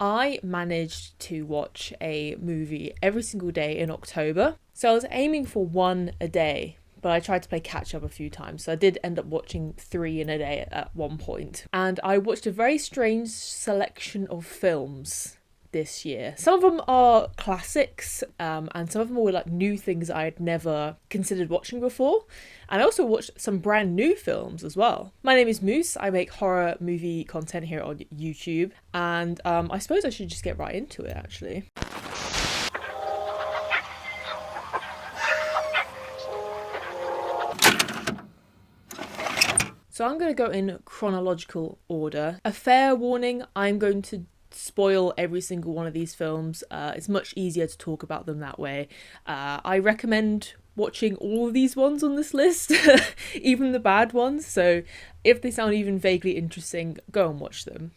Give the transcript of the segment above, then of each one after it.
I managed to watch a movie every single day in October. So I was aiming for one a day, but I tried to play catch up a few times. So I did end up watching three in a day at one point. And I watched a very strange selection of films this year. Some of them are classics, and some of them were like new things I had never considered watching before. And I also watched some brand new films as well. My name is Moose. I make horror movie content here on YouTube, and I suppose I should just get right into it actually. So I'm going to go in chronological order. A fair warning, I'm going to spoil every single one of these films. It's much easier to talk about them that way. I recommend watching all of these ones on this list, even the bad ones. So if they sound even vaguely interesting, go and watch them.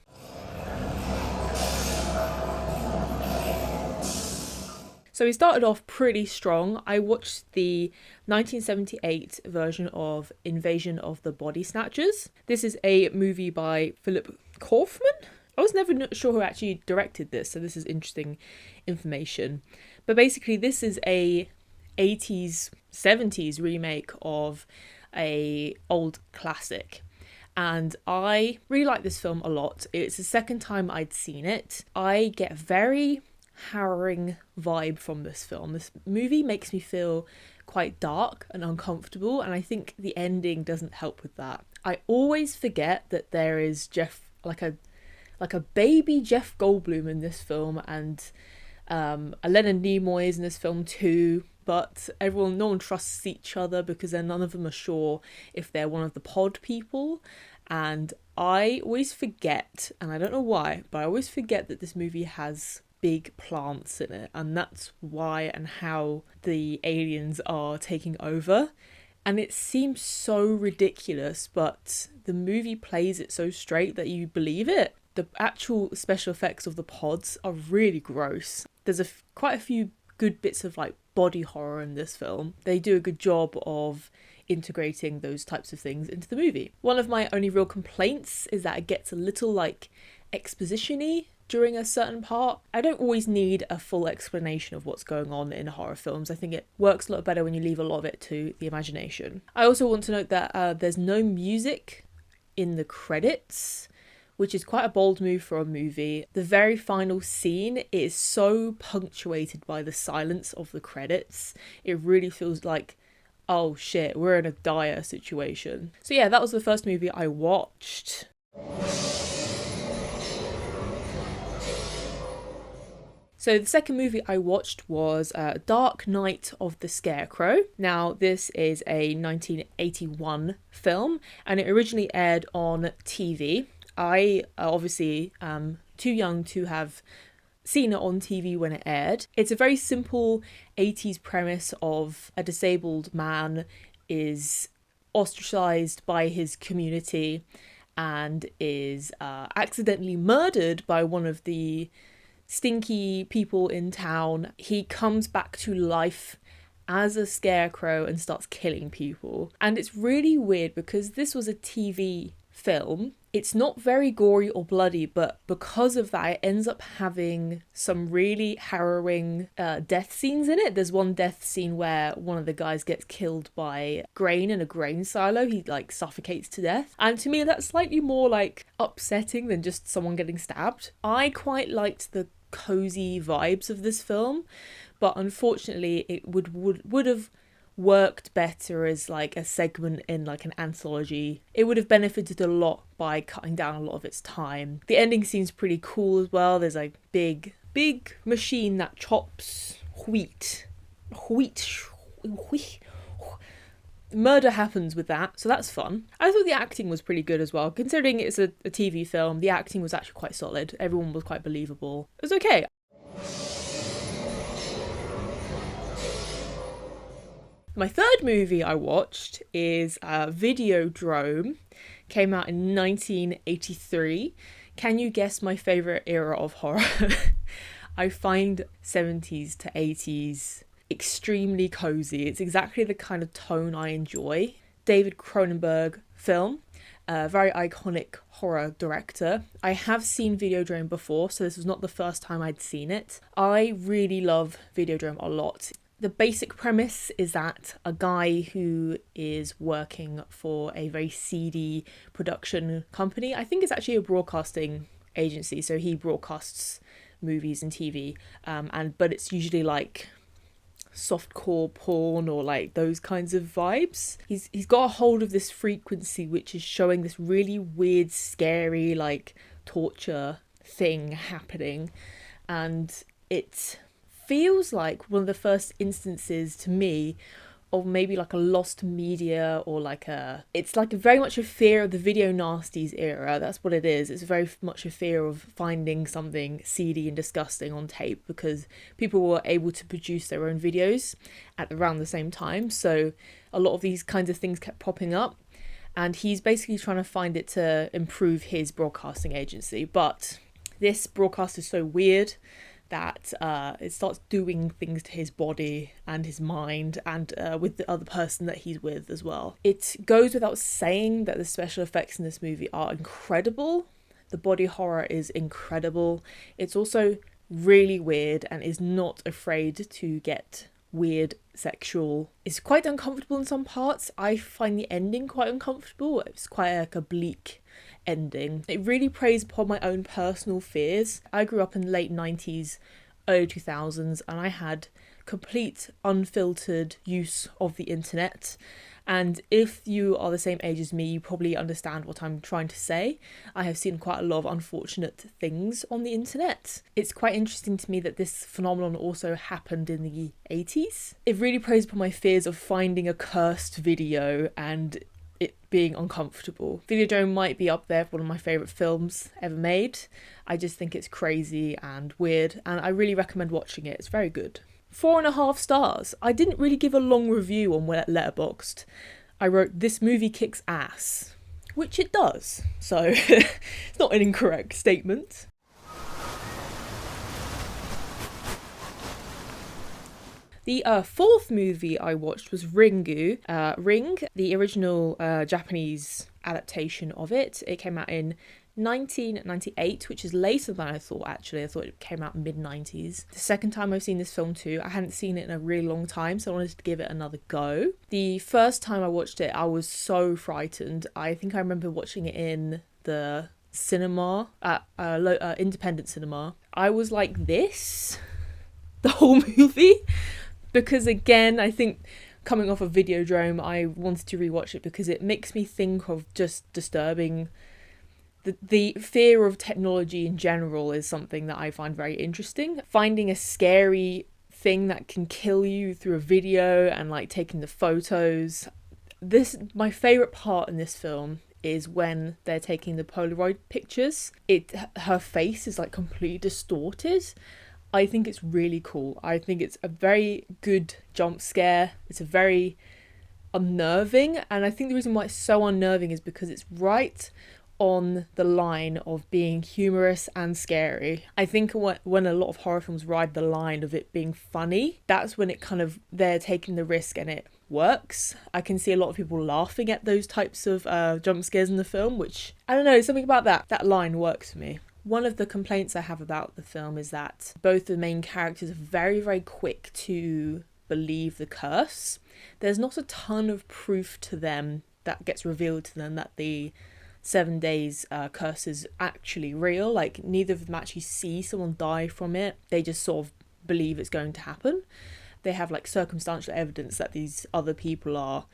So we started off pretty strong. I watched the 1978 version of Invasion of the Body Snatchers. This is a movie by Philip Kaufman. I was never sure who actually directed this, so this is interesting information. But basically, this is a 80s, 70s remake of a old classic. And I really like this film a lot. It's the second time I'd seen it. I get very harrowing vibe from this film. This movie makes me feel quite dark and uncomfortable, and I think the ending doesn't help with that. I always forget that there is like a baby Jeff Goldblum in this film, and Leonard Nimoy is in this film too. But no one trusts each other because then none of them are sure if they're one of the pod people. And I always forget, and I don't know why, but I always forget that this movie has big plants in it, and that's why and how the aliens are taking over. And it seems so ridiculous, but the movie plays it so straight that you believe it. The actual special effects of the pods are really gross. There's quite a few good bits of like body horror in this film. They do a good job of integrating those types of things into the movie. One of my only real complaints is that it gets a little like exposition-y during a certain part. I don't always need a full explanation of what's going on in horror films. I think it works a lot better when you leave a lot of it to the imagination. I also want to note that there's no music in the credits, which is quite a bold move for a movie. The very final scene is so punctuated by the silence of the credits. It really feels like, oh shit, we're in a dire situation. So yeah, that was the first movie I watched. So the second movie I watched was Dark Night of the Scarecrow. Now, this is a 1981 film, and it originally aired on TV. I obviously too young to have seen it on TV when it aired. It's a very simple 80s premise of a disabled man is ostracized by his community and is accidentally murdered by one of the stinky people in town. He comes back to life as a scarecrow and starts killing people. And it's really weird because this was a TV film. It's not very gory or bloody, but because of that, it ends up having some really harrowing death scenes in it. There's one death scene where one of the guys gets killed by grain in a grain silo. He like suffocates to death. And to me, that's slightly more like upsetting than just someone getting stabbed. I quite liked the cozy vibes of this film, but unfortunately it would have worked better as like a segment in like an anthology. It would have benefited a lot by cutting down a lot of its time. The ending seems pretty cool as well. There's a big machine that chops wheat. Murder happens with that, so that's fun. I thought the acting was pretty good as well. Considering it's a TV film, the acting was actually quite solid. Everyone was quite believable. It was okay. My third movie I watched is Videodrome. Came out in 1983. Can you guess my favourite era of horror? I find 70s to 80s extremely cozy. It's exactly the kind of tone I enjoy. David Cronenberg film. a very iconic horror director. I have seen Videodrome before, so this was not the first time I'd seen it. I really love Videodrome a lot. The basic premise is that a guy who is working for a very seedy production company, I think it's actually a broadcasting agency, so he broadcasts movies and TV, but it's usually like softcore porn or like those kinds of vibes. He's got a hold of this frequency which is showing this really weird, scary, like torture thing happening, and it feels like one of the first instances to me of maybe like a lost media, or it's like very much a fear of the video nasties era. That's what it is. It's very much a fear of finding something seedy and disgusting on tape, because people were able to produce their own videos at around the same time, so a lot of these kinds of things kept popping up, and he's basically trying to find it to improve his broadcasting agency. But this broadcast is so weird that it starts doing things to his body and his mind, and with the other person that he's with as well. It goes without saying that the special effects in this movie are incredible. The body horror is incredible. It's also really weird and is not afraid to get weird, sexual. It's quite uncomfortable in some parts. I find the ending quite uncomfortable. It's quite like a bleak ending. It really preys upon my own personal fears. I grew up in the late 90s, early 2000s, and I had complete unfiltered use of the internet. And if you are the same age as me, you probably understand what I'm trying to say. I have seen quite a lot of unfortunate things on the internet. It's quite interesting to me that this phenomenon also happened in the 80s. It really preys upon my fears of finding a cursed video and it being uncomfortable. Videodrome might be up there for one of my favourite films ever made. I just think it's crazy and weird, and I really recommend watching it. It's very good. 4.5 stars. I didn't really give a long review on Letterboxd. I wrote, "This movie kicks ass," which it does, so it's not an incorrect statement. The fourth movie I watched was Ringu. Ring, the original Japanese adaptation of it. It came out in 1998, which is later than I thought, actually. I thought it came out mid-90s. The second time I've seen this film too. I hadn't seen it in a really long time, so I wanted to give it another go. The first time I watched it, I was so frightened. I think I remember watching it in the cinema, independent cinema. I was like this the whole movie. Because again, I think coming off of Videodrome, I wanted to rewatch it because it makes me think of just disturbing. The fear of technology in general is something that I find very interesting. Finding a scary thing that can kill you through a video and like taking the photos. My favourite part in this film is when they're taking the Polaroid pictures. Her face is like completely distorted. I think it's really cool. I think it's a very good jump scare. It's a very unnerving, and I think the reason why it's so unnerving is because it's right on the line of being humorous and scary. I think when a lot of horror films ride the line of it being funny, that's when they're taking the risk and it works. I can see a lot of people laughing at those types of jump scares in the film, which, I don't know, something about that line works for me. One of the complaints I have about the film is that both the main characters are very, very quick to believe the curse. There's not a ton of proof to them that gets revealed to them that the 7 days curse is actually real. Like, neither of them actually see someone die from it. They just sort of believe it's going to happen. They have like circumstantial evidence that these other people are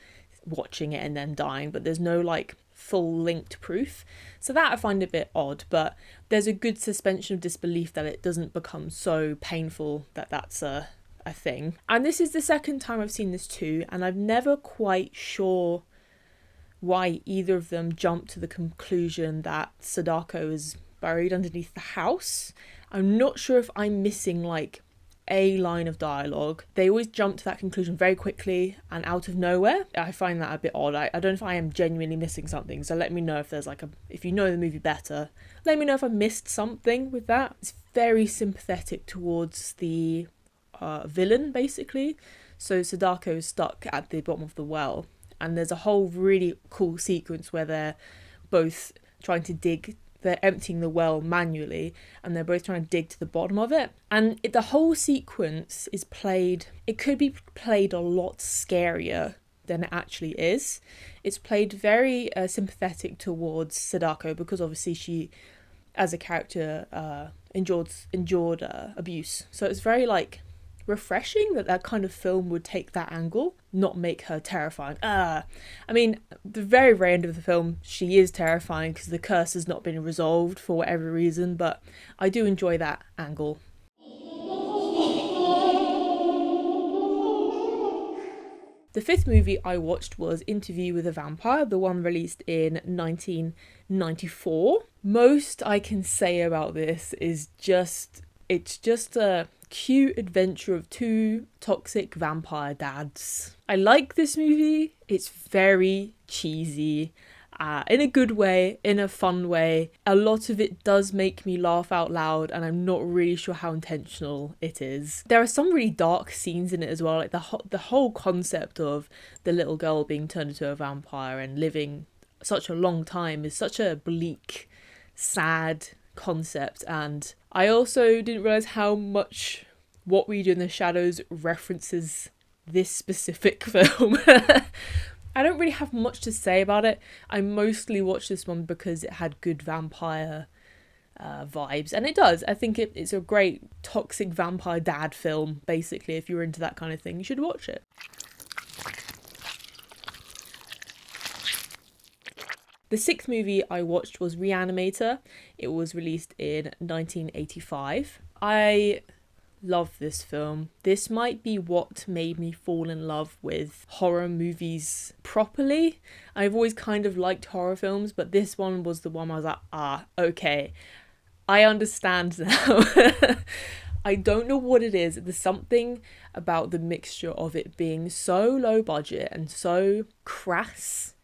watching it and then dying, but there's no like full linked proof. So that I find a bit odd, but there's a good suspension of disbelief that it doesn't become so painful that that's a thing. And this is the second time I've seen this too, and I'm never quite sure why either of them jumped to the conclusion that Sadako is buried underneath the house. I'm not sure if I'm missing like a line of dialogue. They always jump to that conclusion very quickly and out of nowhere. I find that a bit odd. I don't know if I am genuinely missing something, so let me know if there's if you know the movie better, let me know if I missed something with that. It's very sympathetic towards the villain, basically. So Sadako is stuck at the bottom of the well, and there's a whole really cool sequence where they're both trying to dig, they're emptying the well manually, and they're both trying to dig to the bottom of it. And the whole sequence is played, it could be played a lot scarier than it actually is. It's played very sympathetic towards Sadako, because obviously she, as a character, endured abuse. So it's very like refreshing that kind of film would take that angle, not make her terrifying. I mean, the very, very end of the film, she is terrifying because the curse has not been resolved for whatever reason, but I do enjoy that angle. The fifth movie I watched was Interview with a Vampire, the one released in 1994. Most I can say about this is it's just a cute adventure of two toxic vampire dads. I like this movie. It's very cheesy. In a good way, in a fun way. A lot of it does make me laugh out loud, and I'm not really sure how intentional it is. There are some really dark scenes in it as well, like the whole concept of the little girl being turned into a vampire and living such a long time is such a bleak, sad concept. And I also didn't realise how much What We Do in the Shadows references this specific film. I don't really have much to say about it. I mostly watched this one because it had good vampire vibes, and it does. I think it's a great toxic vampire dad film, basically. If you're into that kind of thing, you should watch it. The sixth movie I watched was Reanimator. It was released in 1985. I love this film. This might be what made me fall in love with horror movies properly. I've always kind of liked horror films, but this one was the one I was like, okay, I understand now. I don't know what it is. There's something about the mixture of it being so low budget and so crass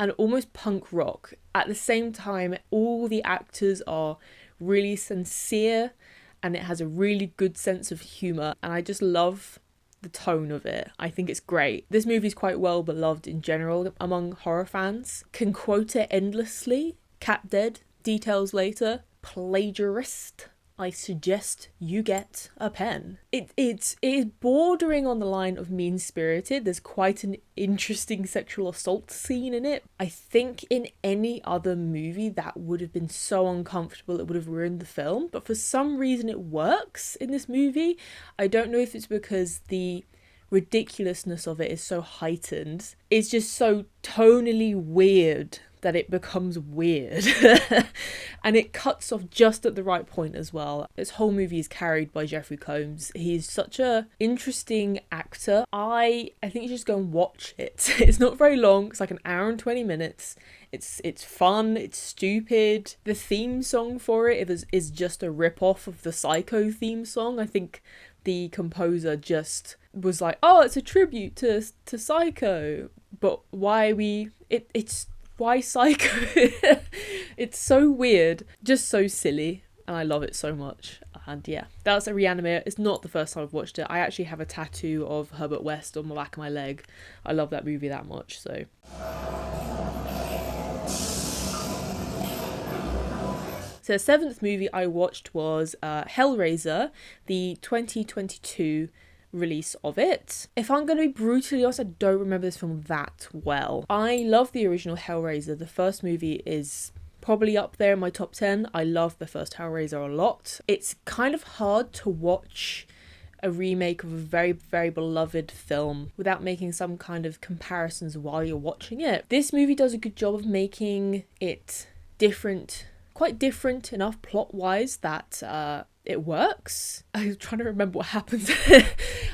and almost punk rock. At the same time, all the actors are really sincere, and it has a really good sense of humour, and I just love the tone of it. I think it's great. This movie's quite well beloved in general among horror fans. Can quote it endlessly. Cat dead, details later. Plagiarist. I suggest you get a pen. It is bordering on the line of mean-spirited. There's quite an interesting sexual assault scene in it. I think in any other movie that would have been so uncomfortable it would have ruined the film, but for some reason it works in this movie. I don't know if it's because the ridiculousness of it is so heightened. It's just so tonally weird that it becomes weird. And it cuts off just at the right point as well. This whole movie is carried by Jeffrey Combs. He's such a interesting actor. I think you just go and watch it. It's not very long. It's like an hour and 20 minutes. It's fun. It's stupid. The theme song for it is just a rip-off of the Psycho theme song. I think the composer just was like, oh, it's a tribute to Psycho. But why Psycho? It's so weird, just so silly, and I love it so much. And yeah, that's a Reanimator. It's not the first time I've watched it. I actually have a tattoo of Herbert West on the back of my leg. I love that movie that much, so. So the seventh movie I watched was Hellraiser, the 2022 release of it. If I'm going to be brutally honest, I don't remember this film that well. I love the original Hellraiser. The first movie is probably up there in my top 10. I love the first Hellraiser a lot. It's kind of hard to watch a remake of a very, very beloved film without making some kind of comparisons while you're watching it. This movie does a good job of making it different, quite different enough plot-wise that it works. I'm trying to remember what happens.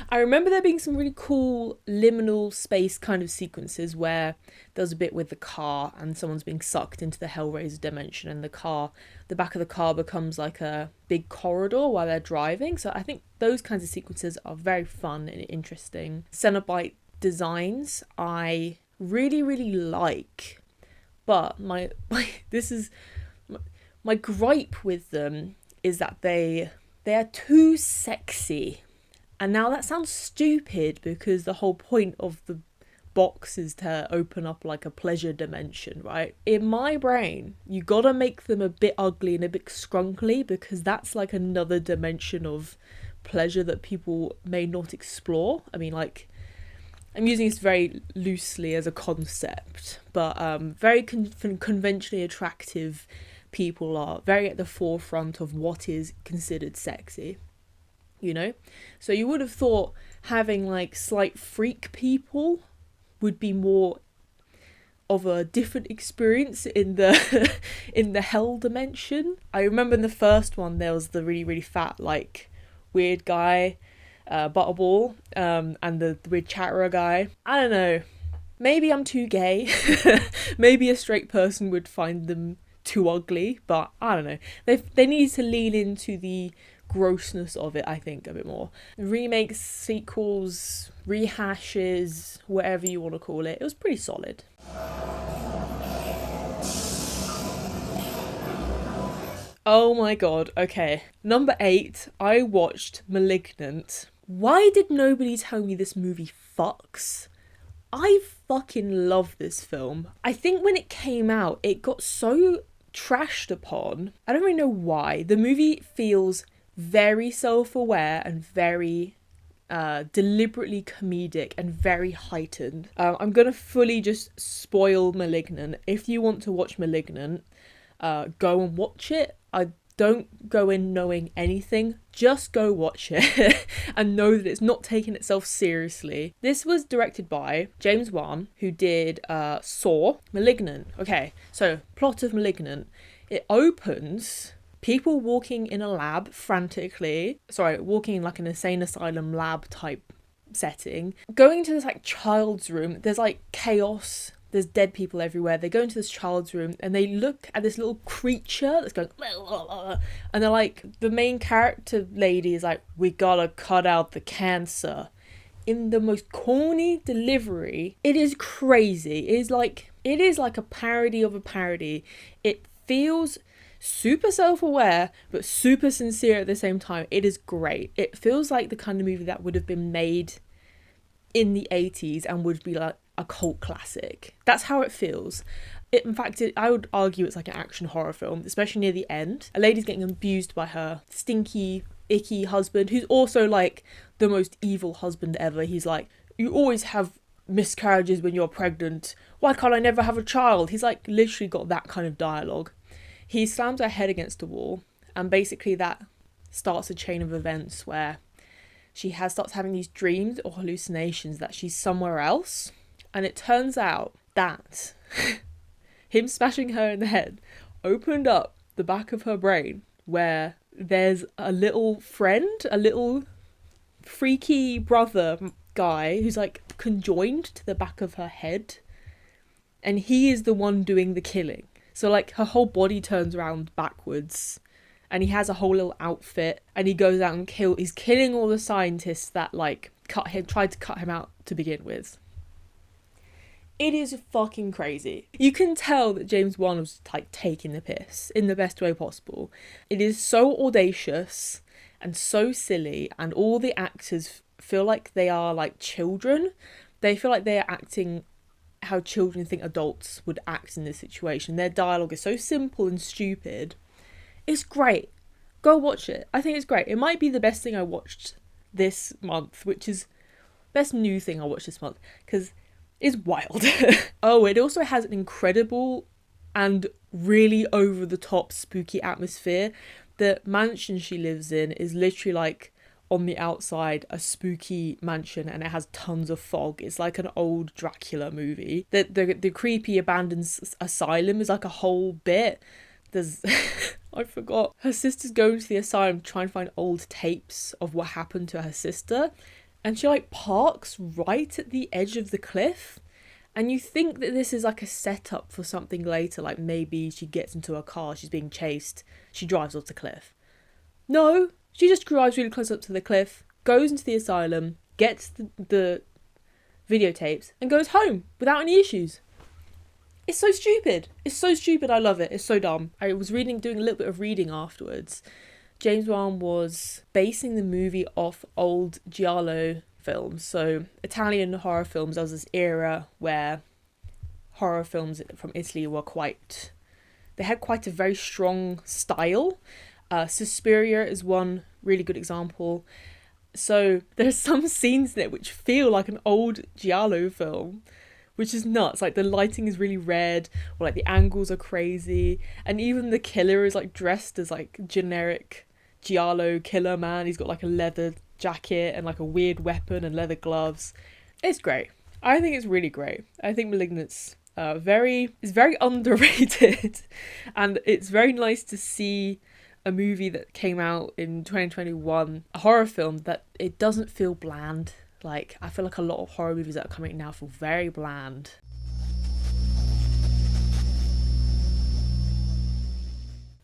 I remember there being some really cool liminal space kind of sequences where there's a bit with the car and someone's being sucked into the Hellraiser dimension, and the back of the car becomes like a big corridor while they're driving. So I think those kinds of sequences are very fun and interesting. Cenobite designs I really, really like, but my gripe with them is that they are too sexy. And now that sounds stupid because the whole point of the boxes to open up like a pleasure dimension, right? In my brain, you gotta make them a bit ugly and a bit scrunkly, because that's like another dimension of pleasure that people may not explore. I mean, like, I'm using this very loosely as a concept, but very conventionally attractive people are very at the forefront of what is considered sexy, you know? So you would have thought having like slight freak people would be more of a different experience in the in the hell dimension. I remember in the first one there was the really, really fat, like, weird guy, Butterball, and the weird chatterer guy. I don't know. Maybe I'm too gay. Maybe a straight person would find them too ugly, but I don't know. They need to lean into the grossness of it, I think, a bit more. Remakes, sequels, rehashes, whatever you want to call it. It was pretty solid. Oh my god, okay. Number 8, I watched Malignant. Why did nobody tell me this movie fucks? I fucking love this film. I think when it came out, it got so trashed upon. I don't really know why. The movie feels very self-aware and very deliberately comedic and very heightened. I'm gonna fully just spoil Malignant. If you want to watch Malignant, go and watch it. I don't go in knowing anything, just go watch it and know that it's not taking itself seriously. This was directed by James Wan, who did Saw, Malignant. Okay, so plot of Malignant. It opens people walking in a lab frantically, walking in like an insane asylum lab type setting, going to this like child's room. There's like chaos. There's dead people everywhere. They go into this child's room and they look at this little creature that's going, and they're like, the main character lady is like, we gotta cut out the cancer. In the most corny delivery. It is crazy. It is like a parody of a parody. It feels super self-aware but super sincere at the same time. It is great. It feels like the kind of movie that would have been made in the 80s and would be like a cult classic. That's how it feels. In fact, I would argue it's like an action horror film, especially near the end. A lady's getting abused by her stinky, icky husband, who's also like the most evil husband ever. He's like, you always have miscarriages when you're pregnant. Why can't I never have a child? He's like literally got that kind of dialogue. He slams her head against the wall, and basically that starts a chain of events where she starts having these dreams or hallucinations that she's somewhere else. And it turns out that him smashing her in the head opened up the back of her brain where there's a little friend, a little freaky brother guy who's like conjoined to the back of her head. And he is the one doing the killing. So like her whole body turns around backwards and he has a whole little outfit and he goes out and he's killing all the scientists that like tried to cut him out to begin with. It is fucking crazy. You can tell that James Wan was like taking the piss in the best way possible. It is so audacious and so silly, and all the actors feel like they are like children. They feel like they are acting how children think adults would act in this situation. Their dialogue is so simple and stupid. It's great. Go watch it. I think it's great. It might be the best thing I watched this month, which is best new thing I watched this month, because it's wild. Oh, it also has an incredible and really over the top spooky atmosphere. The mansion she lives in is literally like on the outside a spooky mansion, and it has tons of fog. It's like an old Dracula movie. The creepy abandoned asylum is like a whole bit. There's I forgot. Her sister's going to the asylum to try and find old tapes of what happened to her sister, and she like parks right at the edge of the cliff. And you think that this is like a setup for something later, like maybe she gets into a car, she's being chased, she drives off the cliff. No, she just drives really close up to the cliff, goes into the asylum, gets the videotapes, and goes home without any issues. It's so stupid. It's so stupid, I love it. It's so dumb. I was doing a little bit of reading afterwards. James Wan was basing the movie off old giallo films. So Italian horror films, there was this era where horror films from Italy they had quite a very strong style. Suspiria is one really good example. So there's some scenes in it which feel like an old giallo film, which is nuts. Like the lighting is really red, or like the angles are crazy, and even the killer is like dressed as like generic giallo killer man. He's got like a leather jacket and like a weird weapon and leather gloves. It's great. I think it's really great. I think Malignant's is very underrated, and it's very nice to see a movie that came out in 2021, a horror film that it doesn't feel bland. Like, I feel like a lot of horror movies that are coming out now feel very bland.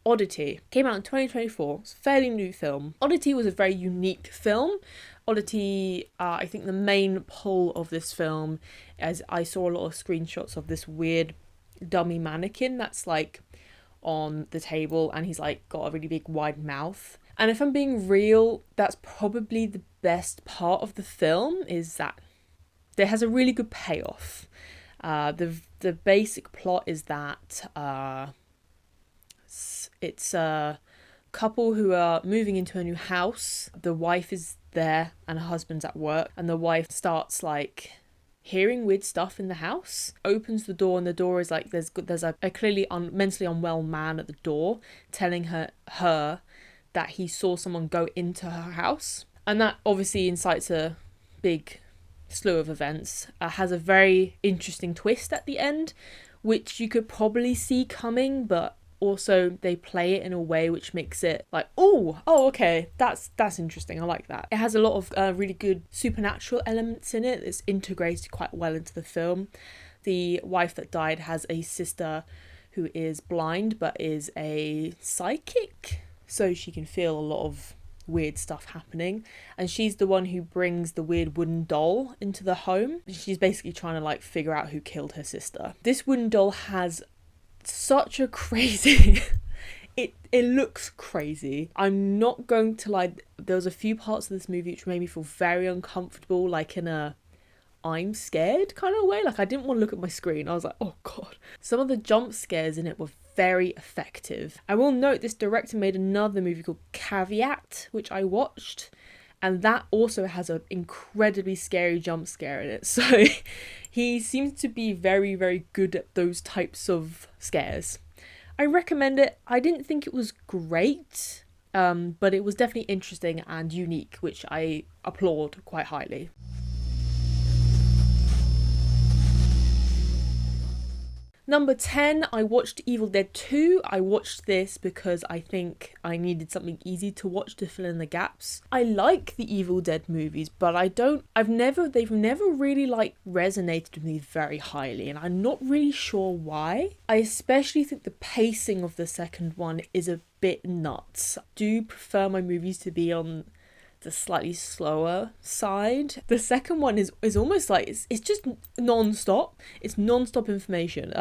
Oddity came out in 2024. It's a fairly new film. Oddity was a very unique film. Oddity, I think the main pull of this film, as I saw a lot of screenshots of this weird dummy mannequin that's like on the table, and he's like got a really big wide mouth. And if I'm being real, that's probably the best part of the film, is that there has a really good payoff. The basic plot is that it's a couple who are moving into a new house. The wife is there and her husband's at work, and the wife starts like hearing weird stuff in the house, opens the door, and the door is like there's a clearly mentally unwell man at the door telling her that he saw someone go into her house. And that obviously incites a big slew of events. Has a very interesting twist at the end, which you could probably see coming, but also they play it in a way which makes it like, oh okay, that's interesting, I like that. It has a lot of really good supernatural elements in it. It's integrated quite well into the film. The wife that died has a sister who is blind but is a psychic, so she can feel a lot of weird stuff happening, and she's the one who brings the weird wooden doll into the home. She's basically trying to like figure out who killed her sister. This wooden doll has such a crazy it looks crazy. I'm not going to lie, there was a few parts of this movie which made me feel very uncomfortable, like in a I'm scared kind of way. Like I didn't want to look at my screen. I was like, oh god. Some of the jump scares in it were very effective. I will note this director made another movie called Caveat, which I watched, and that also has an incredibly scary jump scare in it. So he seems to be very, very good at those types of scares. I recommend it. I didn't think it was great, but it was definitely interesting and unique, which I applaud quite highly. Number 10, I watched Evil Dead 2. I watched this because I think I needed something easy to watch to fill in the gaps. I like the Evil Dead movies, but they've never really like resonated with me very highly, and I'm not really sure why. I especially think the pacing of the second one is a bit nuts. I do prefer my movies to be on the slightly slower side. The second one is almost like it's just non-stop. It's non-stop information.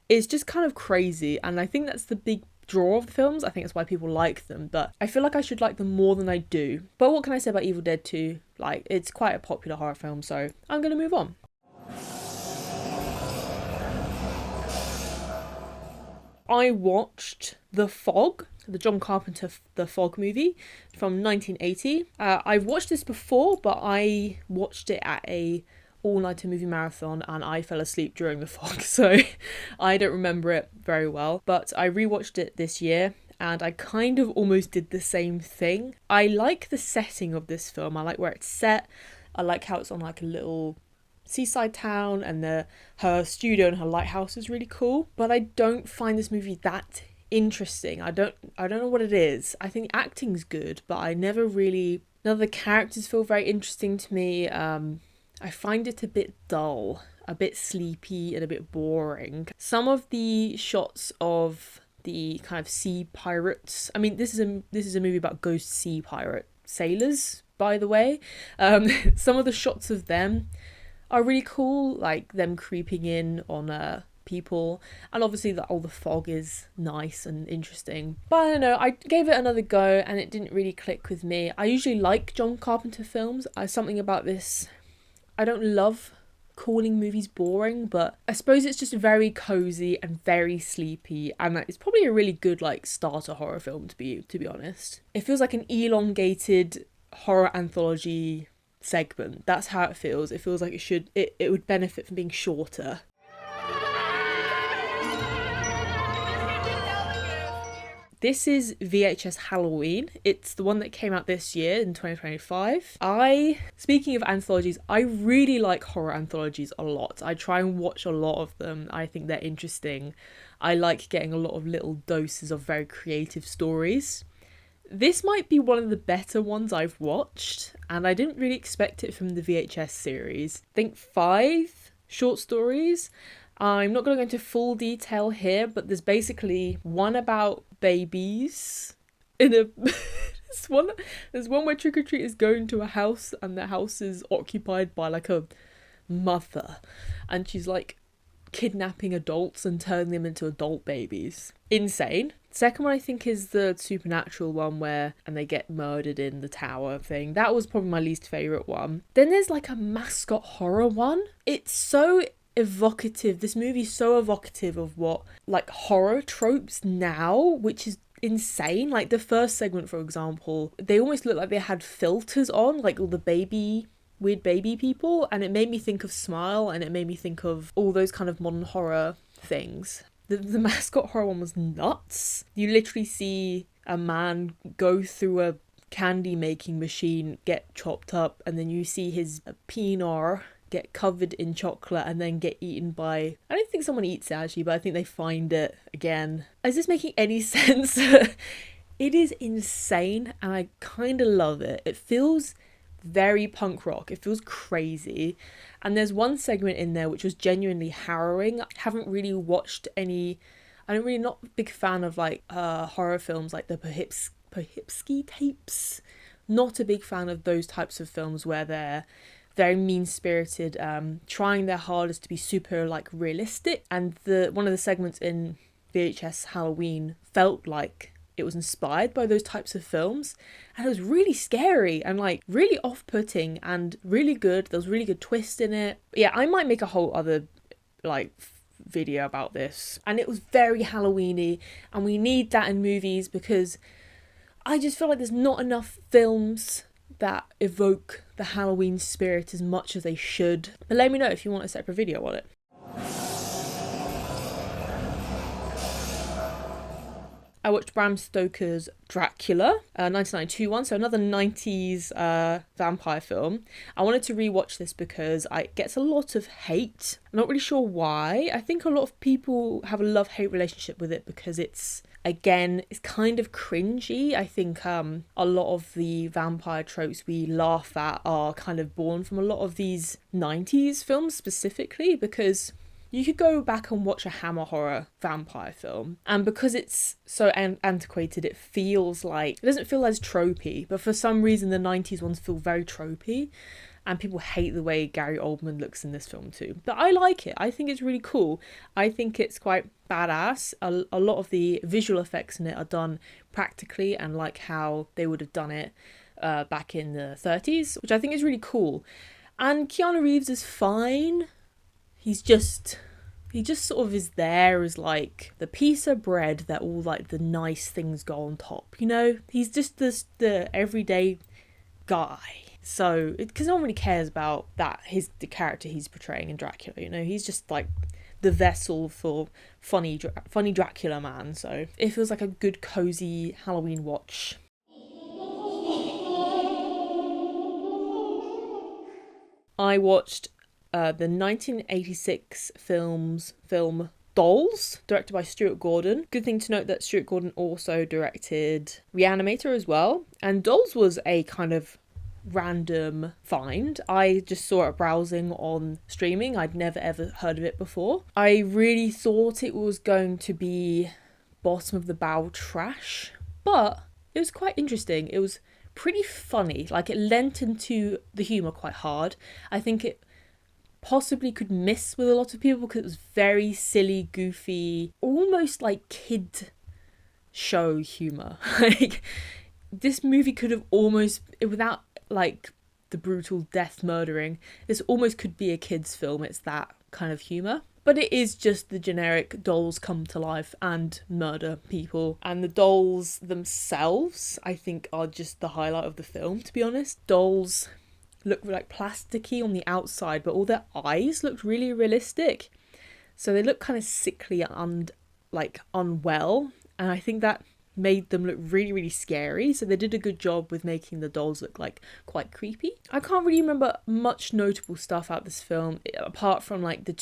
It's just kind of crazy, and I think that's the big draw of the films. I think that's why people like them, but I feel like I should like them more than I do. But what can I say about Evil Dead 2? Like, it's quite a popular horror film, so I'm gonna move on. I watched The Fog, the John Carpenter The Fog movie from 1980. I've watched this before, but I watched it at a all-nighter movie marathon and I fell asleep during The Fog, so I don't remember it very well. But I rewatched it this year and I kind of almost did the same thing. I like the setting of this film. I like where it's set. I like how it's on like a little seaside town, and her studio and her lighthouse is really cool. But I don't find this movie that interesting. I don't know what it is. I think acting's good, but none of the characters feel very interesting to me. I find it a bit dull, a bit sleepy, and a bit boring. Some of the shots of the kind of sea pirates, I mean, this is a movie about ghost sea pirate sailors, by the way. Some of the shots of them are really cool, like them creeping in on people, and obviously all the fog is nice and interesting. But I don't know, I gave it another go and it didn't really click with me. I usually like John Carpenter films. Something about this, I don't love calling movies boring, but I suppose it's just very cozy and very sleepy, and it's probably a really good like starter horror film to be honest. It feels like an elongated horror anthology segment. That's how it feels. It feels like it would benefit from being shorter. This is VHS Halloween. It's the one that came out this year in 2025. Speaking of anthologies, I really like horror anthologies a lot. I try and watch a lot of them. I think they're interesting. I like getting a lot of little doses of very creative stories. This might be one of the better ones I've watched, and I didn't really expect it from the VHS series. I think 5 short stories. I'm not going to go into full detail here, but there's basically one about babies in a there's one where trick or treat is going to a house and the house is occupied by like a mother, and she's like kidnapping adults and turning them into adult babies. Insane. Second one I think is the supernatural one and they get murdered in the tower thing. That was probably my least favourite one. Then there's like a mascot horror one. It's so evocative. This movie's so evocative of what like horror tropes now, which is insane. Like the first segment, for example, they almost look like they had filters on, like all the weird baby people, and it made me think of Smile, and it made me think of all those kind of modern horror things. The mascot horror one was nuts. You literally see a man go through a candy making machine, get chopped up, and then you see his peanut get covered in chocolate and then get eaten by, I don't think someone eats it actually, but I think they find it again. Is this making any sense? It is insane and I kind of love it. It feels very punk rock. It feels crazy. And there's one segment in there which was genuinely harrowing. I haven't really watched any, I'm really not a big fan of like horror films like the Pohipsky tapes. Not a big fan of those types of films where they're very mean-spirited, trying their hardest to be super like realistic. And one of the segments in VHS Halloween felt like it was inspired by those types of films, and it was really scary and like really off-putting and really good. There was a really good twist in it. Yeah, I might make a whole other like video about this. And it was very Halloween-y, and we need that in movies because I just feel like there's not enough films that evoke the Halloween spirit as much as they should. But let me know if you want a separate video on it. I watched Bram Stoker's Dracula, 1992 one, so another 90s vampire film. I wanted to rewatch this because it gets a lot of hate. I'm not really sure why. I think a lot of people have a love-hate relationship with it because it's kind of cringy. I think a lot of the vampire tropes we laugh at are kind of born from a lot of these 90s films specifically, because you could go back and watch a Hammer horror vampire film, and because it's so antiquated, it doesn't feel as tropey, but for some reason the 90s ones feel very tropey, and people hate the way Gary Oldman looks in this film too. But I like it. I think it's really cool. I think it's quite badass. A lot of the visual effects in it are done practically and like how they would have done it back in the 30s, which I think is really cool. And Keanu Reeves is fine. He just sort of is there as like the piece of bread that all like the nice things go on top, you know? He's just the everyday guy. So, because no one really cares about the character he's portraying in Dracula, you know? He's just like the vessel for funny Dracula man. So it feels like a good cozy Halloween watch. I watched the 1986 film Dolls, directed by Stuart Gordon. Good thing to note that Stuart Gordon also directed Reanimator as well. And Dolls was a kind of random find. I just saw it browsing on streaming. I'd never ever heard of it before. I really thought it was going to be bottom of the barrel trash, but it was quite interesting. It was pretty funny. Like, it lent into the humour quite hard. I think it possibly could miss with a lot of people because it was very silly, goofy, almost like kid show humor. Like, this movie could have almost, without like the brutal death murdering, this almost could be a kid's film. It's that kind of humor. But it is just the generic dolls come to life and murder people. And the dolls themselves, I think, are just the highlight of the film, to be honest. Dolls look like plasticky on the outside, but all their eyes looked really realistic. So they look kind of sickly and like unwell. And I think that made them look really, really scary. So they did a good job with making the dolls look like quite creepy. I can't really remember much notable stuff out this film apart from like the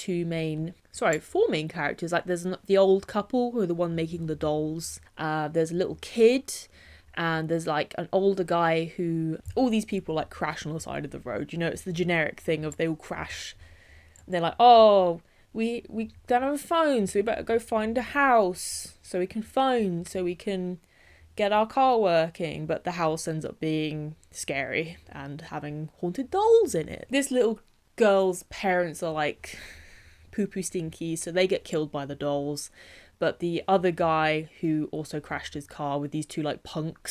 four main characters. Like there's the old couple who are the one making the dolls. There's a little kid, and there's like an older guy who, all these people like crash on the side of the road. You know, it's the generic thing of they all crash. And they're like, oh, we don't have a phone, so we better go find a house so we can phone, so we can get our car working. But the house ends up being scary and having haunted dolls in it. This little girl's parents are like poo-poo stinky, so they get killed by the dolls. But the other guy who also crashed his car with these two like punk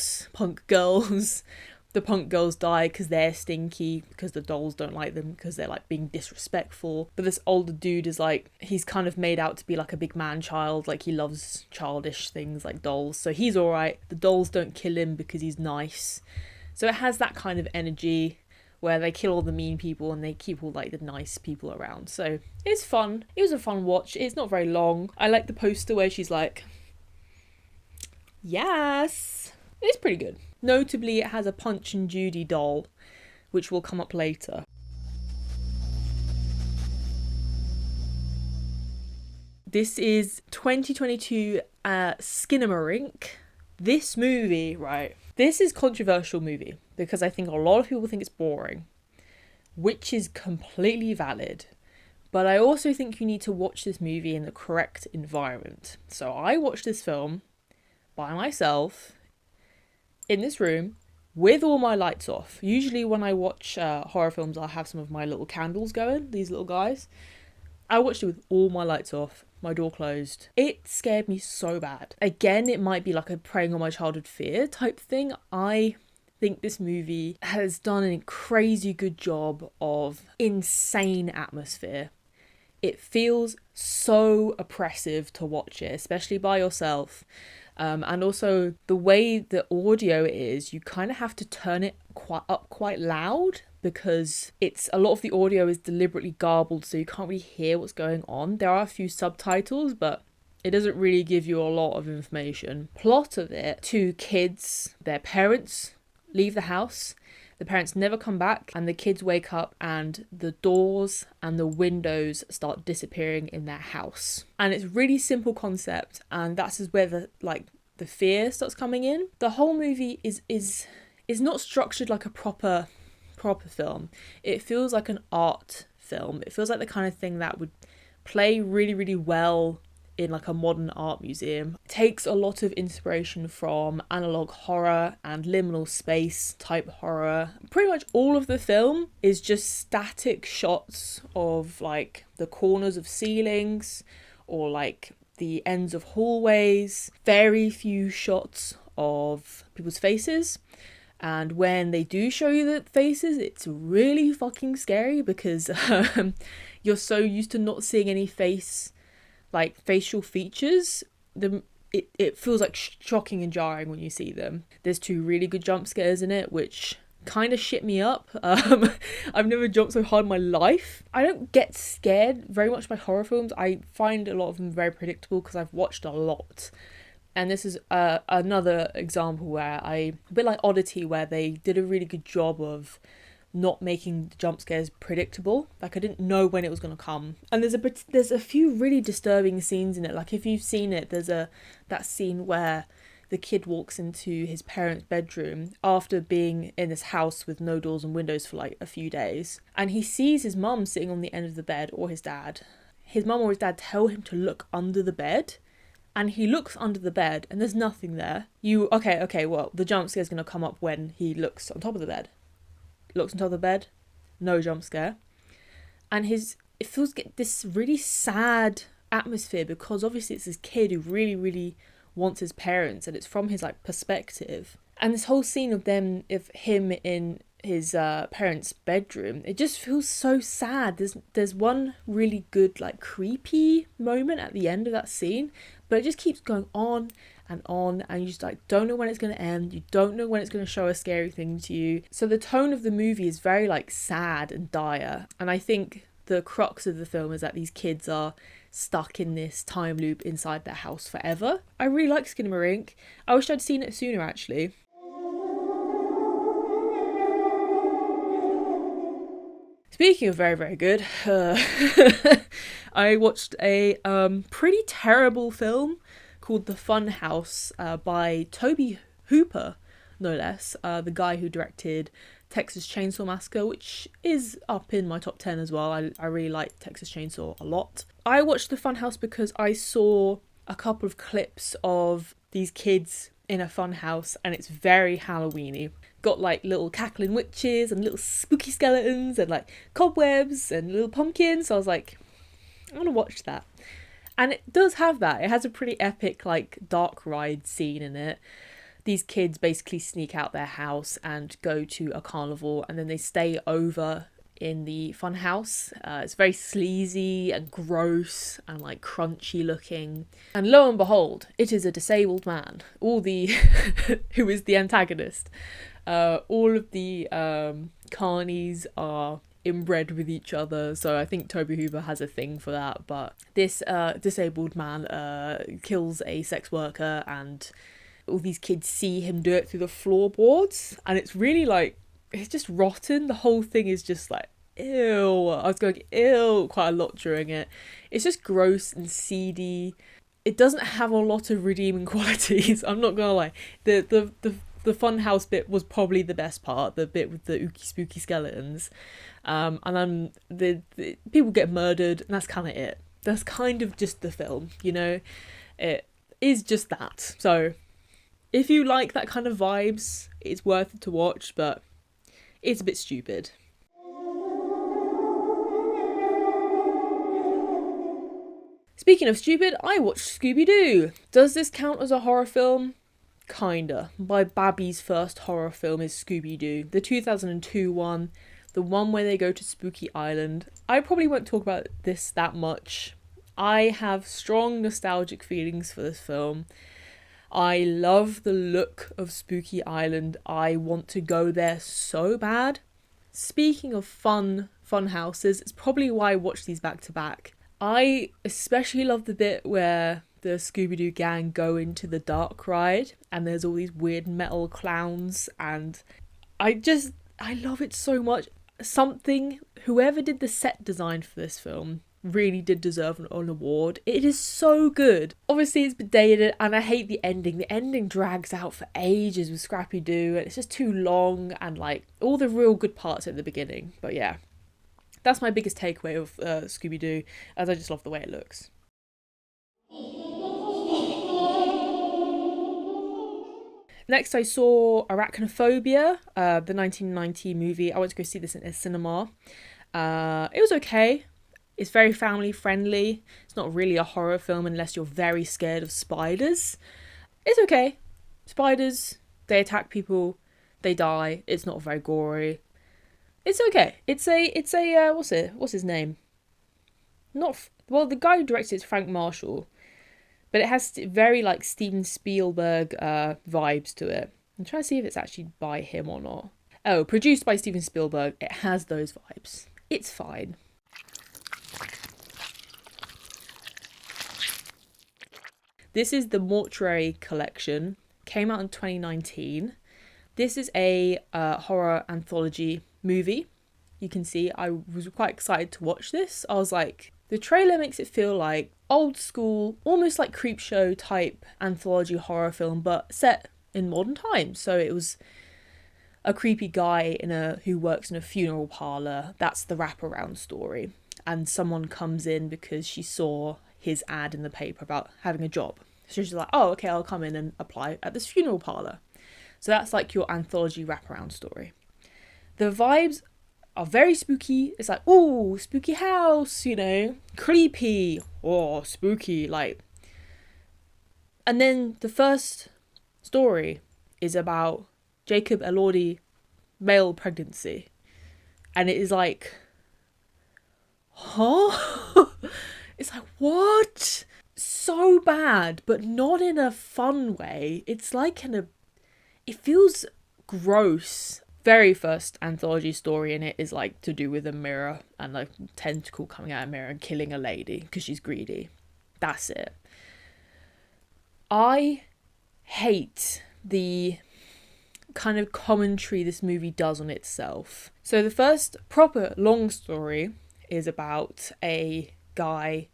girls, the punk girls die because they're stinky, because the dolls don't like them, because they're like being disrespectful. But this older dude is like, he's kind of made out to be like a big man child, like he loves childish things like dolls, so he's alright. The dolls don't kill him because he's nice. So it has that kind of energy where they kill all the mean people and they keep all like the nice people around. So it's fun. It was a fun watch. It's not very long. I like the poster where she's like, yes. It's pretty good. Notably, it has a Punch and Judy doll, which will come up later. This is 2022 Skinamarink. This movie, right, this is a controversial movie because I think a lot of people think it's boring, which is completely valid. But I also think you need to watch this movie in the correct environment. So I watched this film by myself in this room with all my lights off. Usually when I watch horror films, I'll have some of my little candles going, these little guys. I watched it with all my lights off, my door closed. It scared me so bad. Again, it might be like a preying on my childhood fear type thing. I think this movie has done a crazy good job of insane atmosphere. It feels so oppressive to watch it, especially by yourself. And also the way the audio is, you kind of have to turn it quite loud because a lot of the audio is deliberately garbled, so you can't really hear what's going on. There are a few subtitles, but it doesn't really give you a lot of information. Plot of it: two kids, their parents leave the house. The parents never come back, and the kids wake up and the doors and the windows start disappearing in their house. And it's really simple concept, and that's where the fear starts coming in. The whole movie is not structured like a proper film. It feels like an art film. It feels like the kind of thing that would play really, really well in like a modern art museum. It takes a lot of inspiration from analog horror and liminal space type horror. Pretty much all of the film is just static shots of like the corners of ceilings or like the ends of hallways. Very few shots of people's faces. And when they do show you the faces, it's really fucking scary because you're so used to not seeing any facial features. It feels like shocking and jarring when you see them. There's two really good jump scares in it, which kind of shit me up. I've never jumped so hard in my life. I don't get scared very much by horror films. I find a lot of them very predictable because I've watched a lot. And this is another example where a bit like Oddity, where they did a really good job of not making the jump scares predictable. Like, I didn't know when it was going to come. And there's a few really disturbing scenes in it. Like, if you've seen it, there's that scene where the kid walks into his parents' bedroom after being in this house with no doors and windows for like a few days, and he sees his mum sitting on the end of the bed, or his dad. His mum or his dad tell him to look under the bed, and he looks under the bed and there's nothing there. Well, the jump scare is going to come up when he looks on top of the bed. Looks on top of the bed, no jump scare. and it feels get this really sad atmosphere because obviously it's this kid who really, really wants his parents, and it's from his like perspective. And this whole scene of him in his parents' bedroom, it just feels so sad. There's one really good like creepy moment at the end of that scene, but it just keeps going on, and you just like don't know when it's going to end. You don't know when it's going to show a scary thing to you. So the tone of the movie is very like sad and dire, and I think the crux of the film is that these kids are stuck in this time loop inside their house forever. I really like Skinamarink. I wish I'd seen it sooner actually. Speaking of very, very good, I watched a pretty terrible film called The Fun House by Toby Hooper, no less, the guy who directed Texas Chainsaw Massacre, which is up in my top 10 as well. I really like Texas Chainsaw a lot. I watched The Fun House because I saw a couple of clips of these kids in a fun house, and it's very Halloween-y. Got like little cackling witches and little spooky skeletons and like cobwebs and little pumpkins. So I was like, I want to watch that. And it does have that. It has a pretty epic like dark ride scene in it. These kids basically sneak out their house and go to a carnival, and then they stay over in the fun house. It's very sleazy and gross and like crunchy looking. And lo and behold, it is a disabled man. Who is the antagonist. All of the carnies are inbred with each other, so I think Toby Hooper has a thing for that. But this disabled man kills a sex worker, and all these kids see him do it through the floorboards, and it's really like, it's just rotten. The whole thing is just like, ew. I was going ew quite a lot during it. It's just gross and seedy. It doesn't have a lot of redeeming qualities. I'm not gonna lie. The fun house bit was probably the best part, the bit with the ooky spooky skeletons. And then the people get murdered, and that's kind of it. That's kind of just the film, you know? It is just that. So if you like that kind of vibes, it's worth it to watch, but it's a bit stupid. Speaking of stupid, I watched Scooby-Doo. Does this count as a horror film? Kinda. My Babby's first horror film is Scooby-Doo, the 2002 one, the one where they go to Spooky Island. I probably won't talk about this that much. I have strong nostalgic feelings for this film. I love the look of Spooky Island. I want to go there so bad. Speaking of fun houses, it's probably why I watch these back to back. I especially love the bit where the Scooby-Doo gang go into the dark ride and there's all these weird metal clowns, and I love it so much. Whoever did the set design for this film really did deserve an award. It is so good. Obviously it's been dated, and I hate the ending. The ending drags out for ages with Scrappy-Doo, and it's just too long, and like all the real good parts at the beginning. But yeah, that's my biggest takeaway of Scooby-Doo, as I just love the way it looks. Next, I saw Arachnophobia, the 1990 movie. I went to go see this in a cinema. It was okay. It's very family friendly. It's not really a horror film unless you're very scared of spiders. It's okay. Spiders, they attack people, they die. It's not very gory. It's okay. It's a what's his name? The guy who directed it is Frank Marshall, but it has very like Steven Spielberg vibes to it. I'm trying to see if it's actually by him or not. Oh, produced by Steven Spielberg. It has those vibes. It's fine. This is the Mortuary Collection. Came out in 2019. This is a horror anthology movie. You can see I was quite excited to watch this. I was like, the trailer makes it feel like old school, almost like Creepshow type anthology horror film, but set in modern times. So it was a creepy guy who works in a funeral parlour. That's the wraparound story. And someone comes in because she saw his ad in the paper about having a job. So she's like, oh, okay, I'll come in and apply at this funeral parlour. So that's like your anthology wraparound story. The vibes are very spooky. It's like, oh, spooky house, you know, creepy, or spooky, like. And then the first story is about Jacob Elordi male pregnancy. And it is like, huh? It's like, what? So bad, but not in a fun way. It's like it feels gross. Very first anthology story in it is like to do with a mirror and like tentacle coming out of a mirror and killing a lady because she's greedy. That's it. I hate the kind of commentary this movie does on itself. So the first proper long story is about a guy,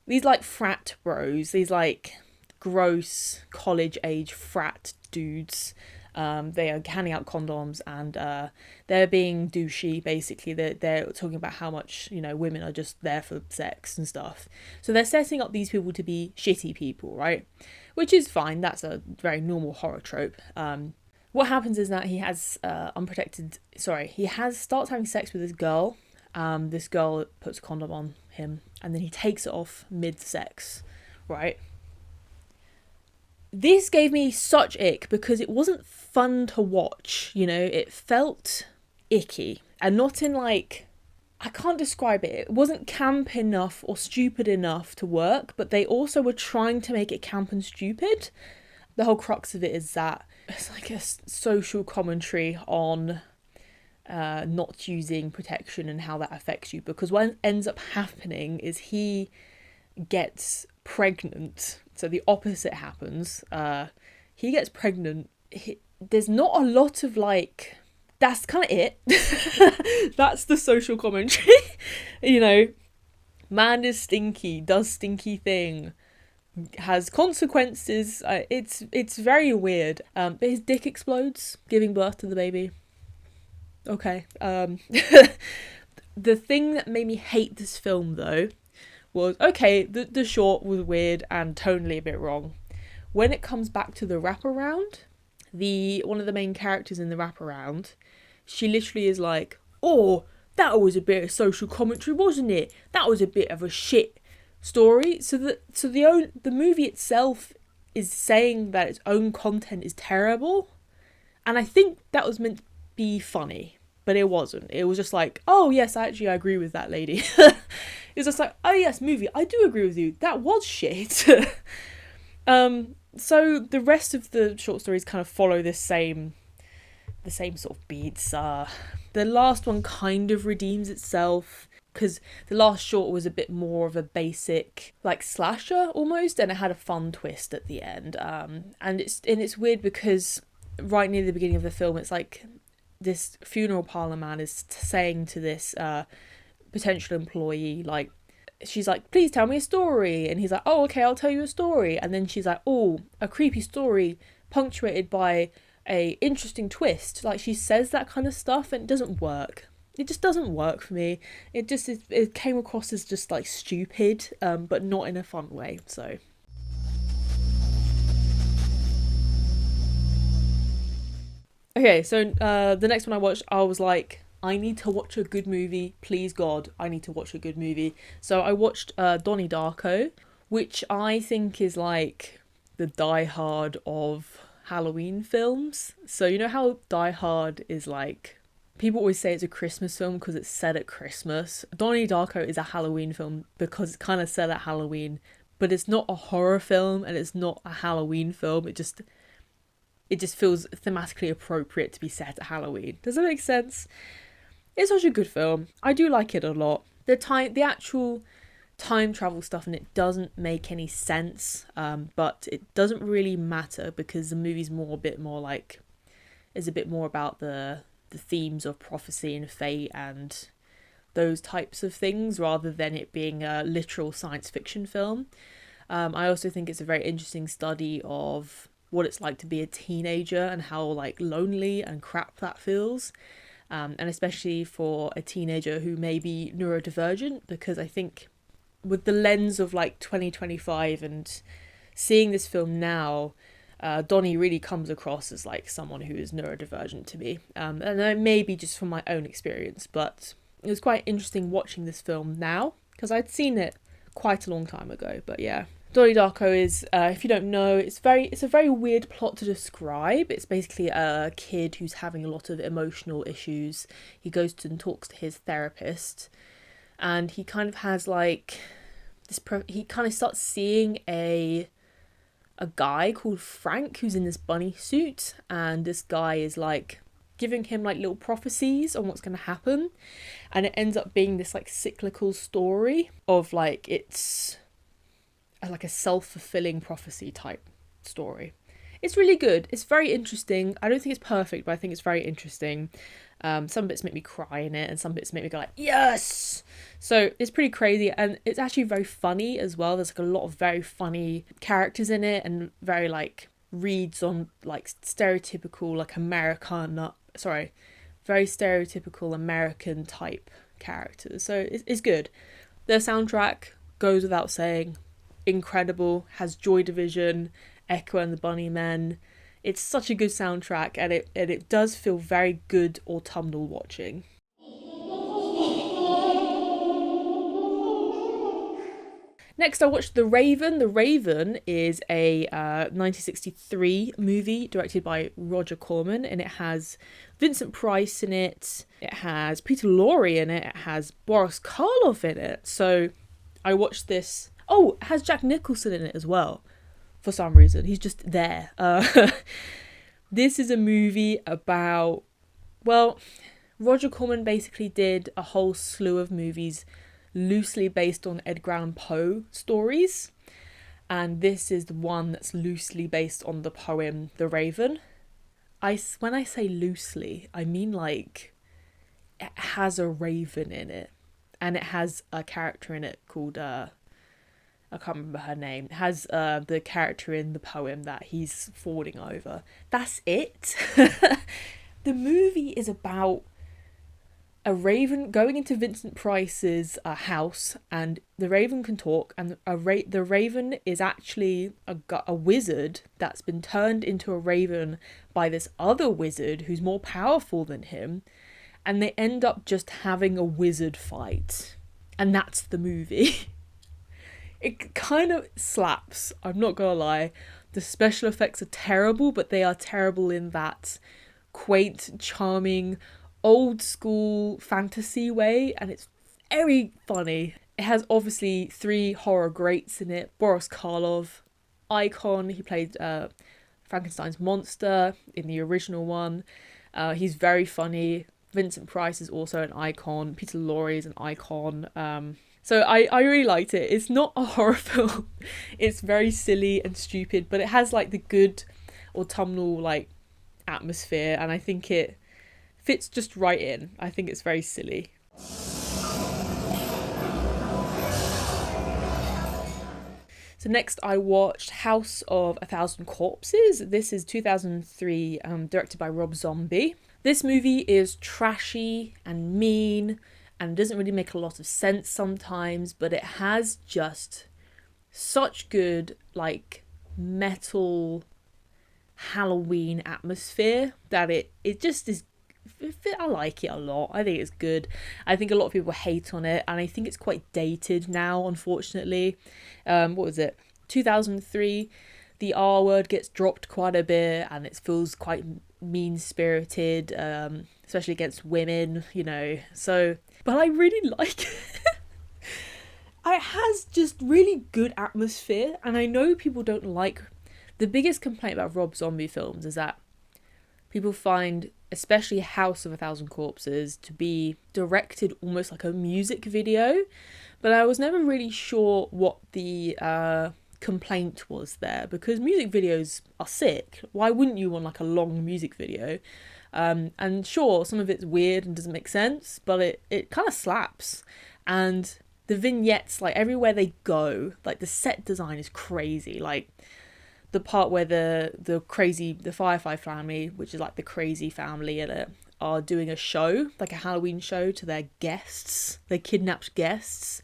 these like frat bros, these like gross college age frat dudes. They are handing out condoms and they're being douchey, basically. They're talking about how much, you know, women are just there for sex and stuff. So they're setting up these people to be shitty people, right? Which is fine. That's a very normal horror trope. What happens is that he has starts having sex with this girl. This girl puts a condom on him and then he takes it off mid-sex, right? This gave me such ick because it wasn't fun to watch, you know, it felt icky and not in like, I can't describe it. It wasn't camp enough or stupid enough to work, but they also were trying to make it camp and stupid. The whole crux of it is that it's like a social commentary on not using protection and how that affects you, because what ends up happening is he gets pregnant. So the opposite happens. He gets pregnant. There's not a lot of like, that's kind of it. That's the social commentary. You know, man is stinky, does stinky thing, has consequences. It's very weird. But his dick explodes, giving birth to the baby. Okay. The thing that made me hate this film though was, okay, the short was weird and tonally a bit wrong. When it comes back to the wraparound, one of the main characters in the wraparound, she literally is like, oh, that was a bit of social commentary, wasn't it? That was a bit of a shit story. So the movie itself is saying that its own content is terrible. And I think that was meant to be funny, but it wasn't. It was just like, oh yes, actually I agree with that lady. It's just like, oh yes, movie, I do agree with you. That was shit. So the rest of the short stories kind of follow the same sort of beats. The last one kind of redeems itself because the last short was a bit more of a basic like slasher almost, and it had a fun twist at the end. And it's weird because right near the beginning of the film, it's like this funeral parlour man is saying to this potential employee, like, she's like, please tell me a story, and he's like, oh okay, I'll tell you a story, and then she's like, oh, a creepy story punctuated by a interesting twist. Like, she says that kind of stuff and it doesn't work. It just doesn't work for me. It came across as just like stupid, but not in a fun way. So okay, so the next one I watched, I was like, I need to watch a good movie. Please God, I need to watch a good movie. So I watched Donnie Darko, which I think is like the Die Hard of Halloween films. So you know how Die Hard is like, people always say it's a Christmas film because it's set at Christmas. Donnie Darko is a Halloween film because it's kind of set at Halloween, but it's not a horror film and it's not a Halloween film. It just feels thematically appropriate to be set at Halloween. Does that make sense? It's such a good film. I do like it a lot. The actual time travel stuff in it doesn't make any sense, but it doesn't really matter because the movie's a bit more about the themes of prophecy and fate and those types of things rather than it being a literal science fiction film. I also think it's a very interesting study of what it's like to be a teenager and how like lonely and crap that feels. And especially for a teenager who may be neurodivergent, because I think with the lens of like 2025 and seeing this film now, Donnie really comes across as like someone who is neurodivergent to me, and maybe just from my own experience, but it was quite interesting watching this film now because I'd seen it quite a long time ago. But yeah, Donnie Darko is, if you don't know, it's a very weird plot to describe. It's basically a kid who's having a lot of emotional issues. He goes to and talks to his therapist, and he kind of has like this. He kind of starts seeing a guy called Frank who's in this bunny suit, and this guy is like giving him like little prophecies on what's going to happen, and it ends up being this like cyclical story of like it's like a self-fulfilling prophecy type story. It's really good. It's very interesting. I don't think it's perfect, but I think it's very interesting. Some bits make me cry in it, and some bits make me go like, yes! So it's pretty crazy, and it's actually very funny as well. There's like a lot of very funny characters in it, and very like reads on like stereotypical like very stereotypical American type characters. So it's good. The soundtrack goes without saying, incredible. Has Joy Division, Echo and the Bunnymen. It's such a good soundtrack, and it does feel very good autumnal watching. Next, I watched The Raven. The Raven is a 1963 movie directed by Roger Corman, and it has Vincent Price in it. It has Peter Lorre in it. It has Boris Karloff in it. So I watched this. Oh, it has Jack Nicholson in it as well. For some reason, he's just there. This is a movie about, well, Roger Corman basically did a whole slew of movies loosely based on Edgar Allan Poe stories, and this is the one that's loosely based on the poem The Raven. When I say loosely, I mean like it has a raven in it, and it has a character in it called I can't remember her name. It has the character in the poem that he's falling over. That's it. The movie is about a raven going into Vincent Price's house, and the raven can talk, and the raven is actually a wizard that's been turned into a raven by this other wizard who's more powerful than him, and they end up just having a wizard fight. And that's the movie. It kind of slaps, I'm not gonna lie. The special effects are terrible, but they are terrible in that quaint, charming, old school fantasy way, and it's very funny. It has obviously 3 horror greats in it. Boris Karloff, icon, he played Frankenstein's monster in the original one. He's very funny. Vincent Price is also an icon. Peter Lorre is an icon. So I really liked it. It's not a horror film. It's very silly and stupid, but it has like the good autumnal like atmosphere, and I think it fits just right in. I think it's very silly. So next I watched House of a Thousand Corpses. This is 2003, directed by Rob Zombie. This movie is trashy and mean, and doesn't really make a lot of sense sometimes, but it has just such good like metal Halloween atmosphere that it just is. I like it a lot. I think it's good. I think a lot of people hate on it, and I think it's quite dated now, unfortunately. What was it? 2003. The R word gets dropped quite a bit, and it feels quite mean-spirited, especially against women, you know. So, but I really like it. It has just really good atmosphere, and I know people don't like. The biggest complaint about Rob Zombie films is that people find, especially House of a Thousand Corpses, to be directed almost like a music video, but I was never really sure what the complaint was there, because music videos are sick. Why wouldn't you want like a long music video? And sure, some of it's weird and doesn't make sense, but it kind of slaps. And the vignettes, like everywhere they go, like the set design is crazy. Like the part where the Firefly family, which is like the crazy family in it, are doing a show, like a Halloween show to their guests, their kidnapped guests.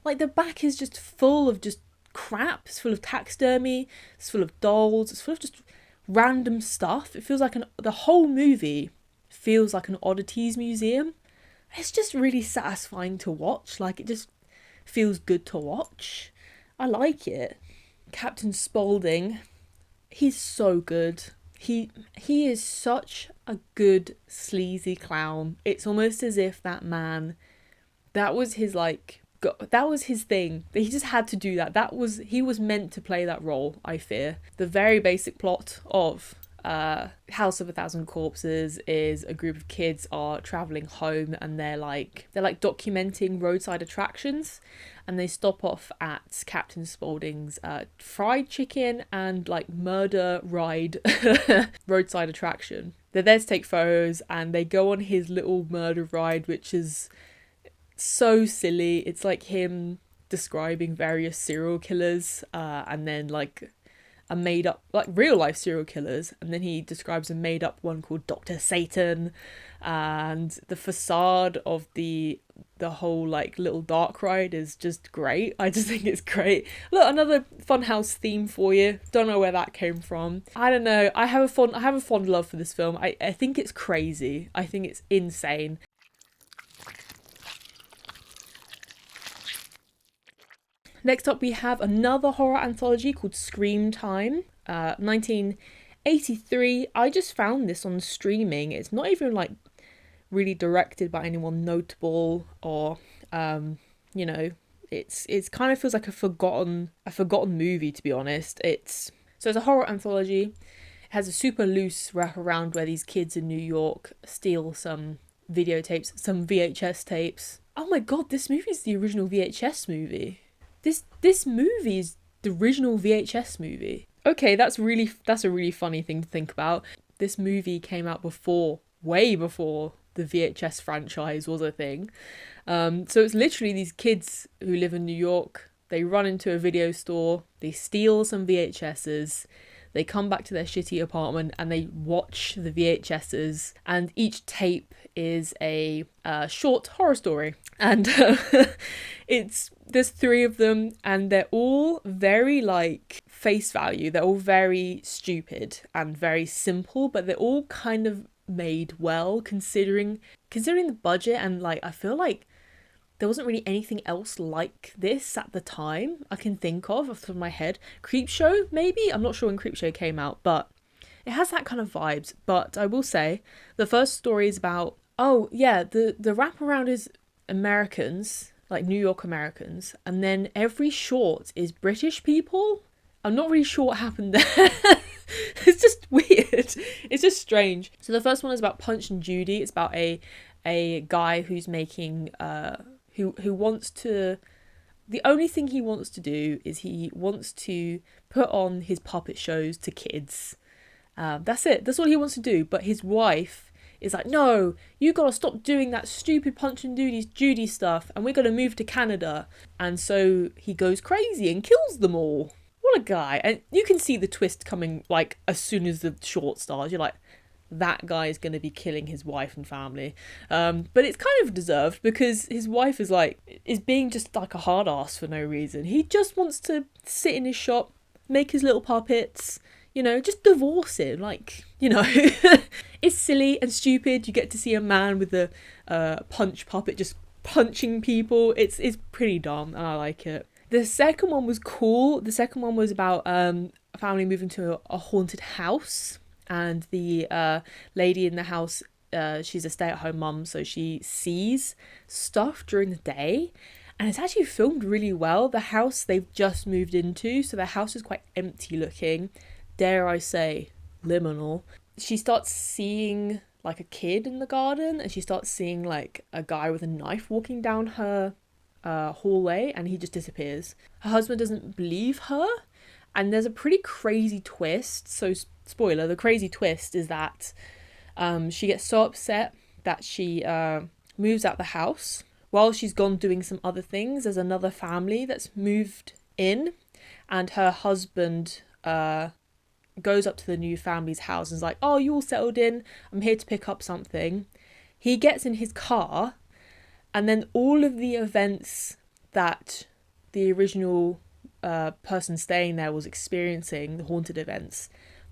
Like the back is just full of just crap. It's full of taxidermy. It's full of dolls. It's full of just random stuff. It feels like the whole movie feels like an oddities museum. It's just really satisfying to watch. Like, it just feels good to watch. I like it. Captain Spaulding, he's so good. He is such a good sleazy clown. It's almost as if that man, that was his thing. He just had to do that. He was meant to play that role, I fear. The very basic plot of House of a Thousand Corpses is a group of kids are traveling home, and they're documenting roadside attractions, and they stop off at Captain Spaulding's fried chicken and like murder ride roadside attraction. They're there to take photos, and they go on his little murder ride, which is so silly. It's like him describing various serial killers, and then like a made up, like real life serial killers, and then he describes a made up one called Dr. Satan, and the facade of the whole like little dark ride is just great. I just think it's great. Look, another Funhouse theme for you. Don't know where that came from. I don't know. I have a fond love for this film. I think it's crazy. I think it's insane. Next up, we have another horror anthology called Scream Time, 1983. I just found this on streaming. It's not even like really directed by anyone notable, or it's kind of feels like a forgotten movie, to be honest. It's a horror anthology. It has a super loose wraparound where these kids in New York steal some videotapes, some VHS tapes. Oh my god, this movie is the original VHS movie. This movie is the original VHS movie. Okay, that's a really funny thing to think about. This movie came out way before the VHS franchise was a thing. So it's literally these kids who live in New York. They run into a video store, they steal some VHSs, they come back to their shitty apartment and they watch the VHSs, and each tape is a short horror story. And there's 3 of them, and they're all very like face value. They're all very stupid and very simple, but they're all kind of made well considering the budget, and like I feel like there wasn't really anything else like this at the time I can think of off the top of my head. Creepshow, maybe? I'm not sure when Creepshow came out, but it has that kind of vibes. But I will say, the first story is about, the wraparound is Americans, like New York Americans, and then every short is British people. I'm not really sure what happened there. It's just weird. It's just strange. So the first one is about Punch and Judy. It's about a guy who's making who wants to, the only thing he wants to do is he wants to put on his puppet shows to kids. That's it. That's all he wants to do. But his wife is like, no, you gotta stop doing that stupid Punch and Judy stuff, and we're gonna move to Canada. And so he goes crazy and kills them all. What a guy. And you can see the twist coming, like, as soon as the short starts. You're like, that guy is going to be killing his wife and family. But it's kind of deserved, because his wife is being just like a hard ass for no reason. He just wants to sit in his shop, make his little puppets, just divorce him. Like, it's silly and stupid. You get to see a man with a punch puppet just punching people. It's pretty dumb, and I like it. The second one was cool. The second one was about a family moving to a haunted house, and the lady in the house, she's a stay-at-home mum, so she sees stuff during the day, and it's actually filmed really well. The house they've just moved into, so the house is quite empty looking, dare I say, liminal. She starts seeing like a kid in the garden, and she starts seeing like a guy with a knife walking down her hallway, and he just disappears. Her husband doesn't believe her, and there's a pretty crazy twist. So spoiler, the crazy twist is that she gets so upset that she moves out the house. While she's gone doing some other things, there's another family that's moved in, and her husband goes up to the new family's house and is like, oh, you all settled in, I'm here to pick up something. He gets in his car, and then all of the events that the original person staying there was experiencing the haunted events,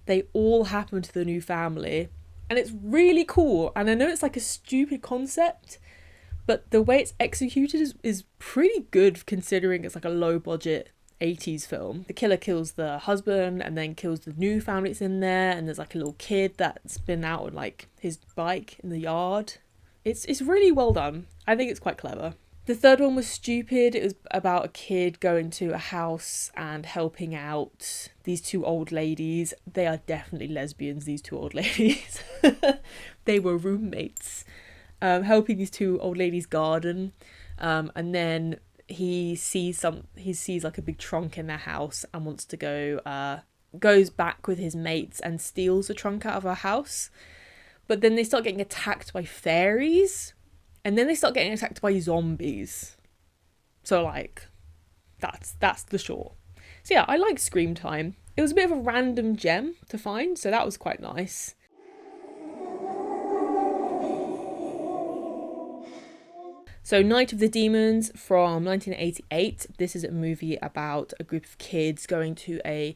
they all happen to the new family. And it's really cool. And I know it's like a stupid concept, but the way it's executed is pretty good considering it's like a low budget 80s film. The killer kills the husband and then kills the new family that's in there, and there's like a little kid that's been out on like his bike in the yard. It's really well done. I think it's quite clever. The third one was stupid. It was about a kid going to a house and helping out these two old ladies. They are definitely lesbians, these two old ladies. They were roommates, helping these two old ladies garden. And then he sees like a big trunk in their house and wants to goes back with his mates and steals the trunk out of her house. But then they start getting attacked by fairies, and then they start getting attacked by zombies. So like, that's the short. So yeah, I like Scream Time. It was a bit of a random gem to find, so that was quite nice. So Night of the Demons from 1988. This is a movie about a group of kids going to a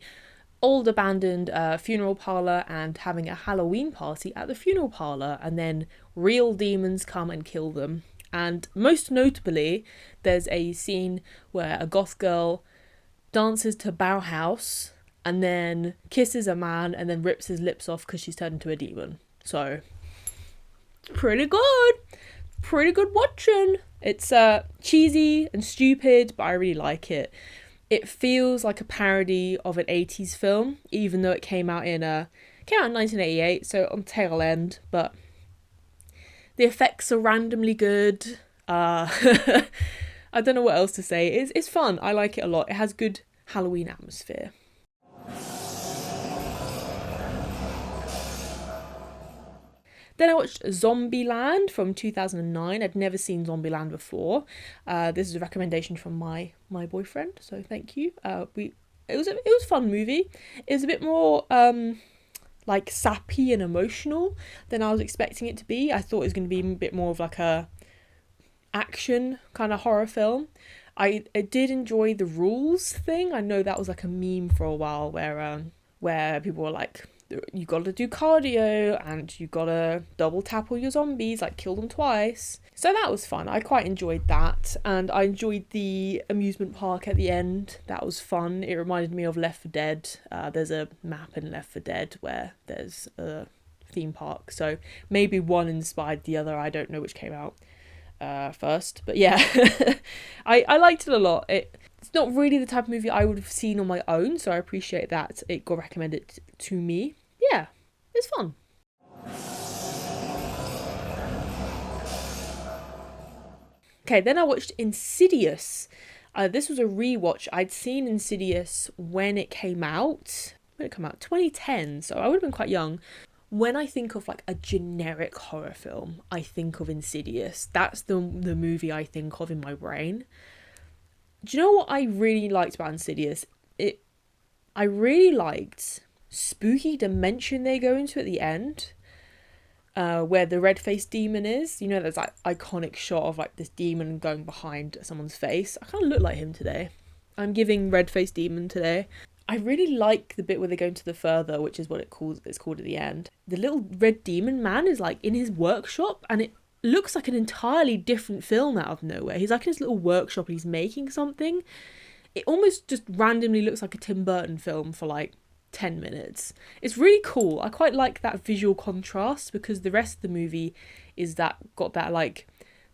old abandoned funeral parlour and having a Halloween party at the funeral parlour, and then real demons come and kill them. And most notably, there's a scene where a goth girl dances to Bauhaus and then kisses a man and then rips his lips off because she's turned into a demon. So, pretty good watching. It's cheesy and stupid, but I really like it. It feels like a parody of an 80s film, even though it came out in 1988, so on tail end, but the effects are randomly good. I don't know what else to say. It's fun. I like it a lot. It has good Halloween atmosphere. Then I watched Zombieland from 2009. I'd never seen Zombieland before. This is a recommendation from my boyfriend, so thank you. It was a fun movie. It was a bit more like sappy and emotional than I was expecting it to be. I thought it was going to be a bit more of like a action kind of horror film. I did enjoy the rules thing. I know that was like a meme for a while where people were like, you gotta do cardio and you gotta double tap all your zombies, like kill them twice. So that was fun. I quite enjoyed that, and I enjoyed the amusement park at the end. That was fun. It reminded me of Left 4 Dead. There's a map in Left 4 Dead where there's a theme park, so maybe one inspired the other. I don't know which came out first, but yeah. I liked it a lot. It's not really the type of movie I would have seen on my own, so I appreciate that it got recommended to me. Yeah, it's fun. Okay, then I watched Insidious. This was a rewatch. I'd seen Insidious when it came out. 2010, so I would have been quite young. When I think of like a generic horror film, I think of Insidious. That's the movie I think of in my brain. Do you know what I really liked about Insidious? I really liked spooky dimension they go into at the end, where the red-faced demon is. You know, there's that iconic shot of like this demon going behind someone's face. I kind of look like him today. I'm giving red-faced demon today. I really like the bit where they go into the further, which is what it's called at the end. The little red demon man is like in his workshop, and it looks like an entirely different film out of nowhere. He's like in his little workshop and he's making something. It almost just randomly looks like a Tim Burton film for like 10 minutes. It's really cool. I quite like that visual contrast, because the rest of the movie is got that like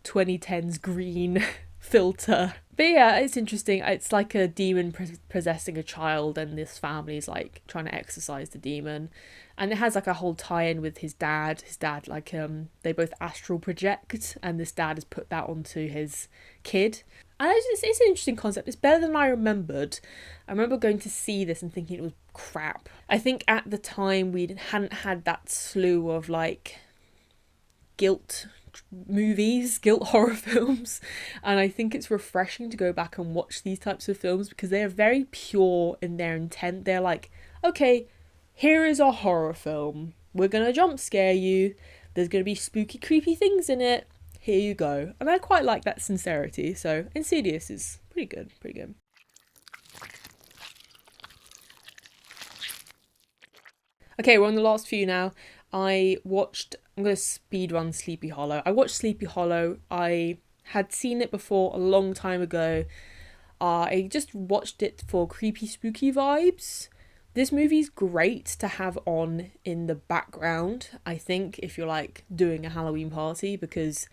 2010s green filter. But yeah, it's interesting. It's like a demon possessing a child, and this family is like trying to exorcise the demon, and it has like a whole tie-in with his dad. Like they both astral project, and this dad has put that onto his kid. And it's an interesting concept. It's better than I remembered. I remember going to see this and thinking it was crap. I think at the time we hadn't had that slew of like guilt horror films, and I think it's refreshing to go back and watch these types of films because they are very pure in their intent. They're like, okay, here is a horror film, we're gonna jump scare you, there's gonna be spooky creepy things in it, here you go. And I quite like that sincerity, so Insidious is pretty good. Okay, we're on the last few now. I'm going to speed run Sleepy Hollow. I watched Sleepy Hollow. I had seen it before a long time ago. I just watched it for creepy, spooky vibes. This movie's great to have on in the background, I think, if you're like doing a Halloween party, because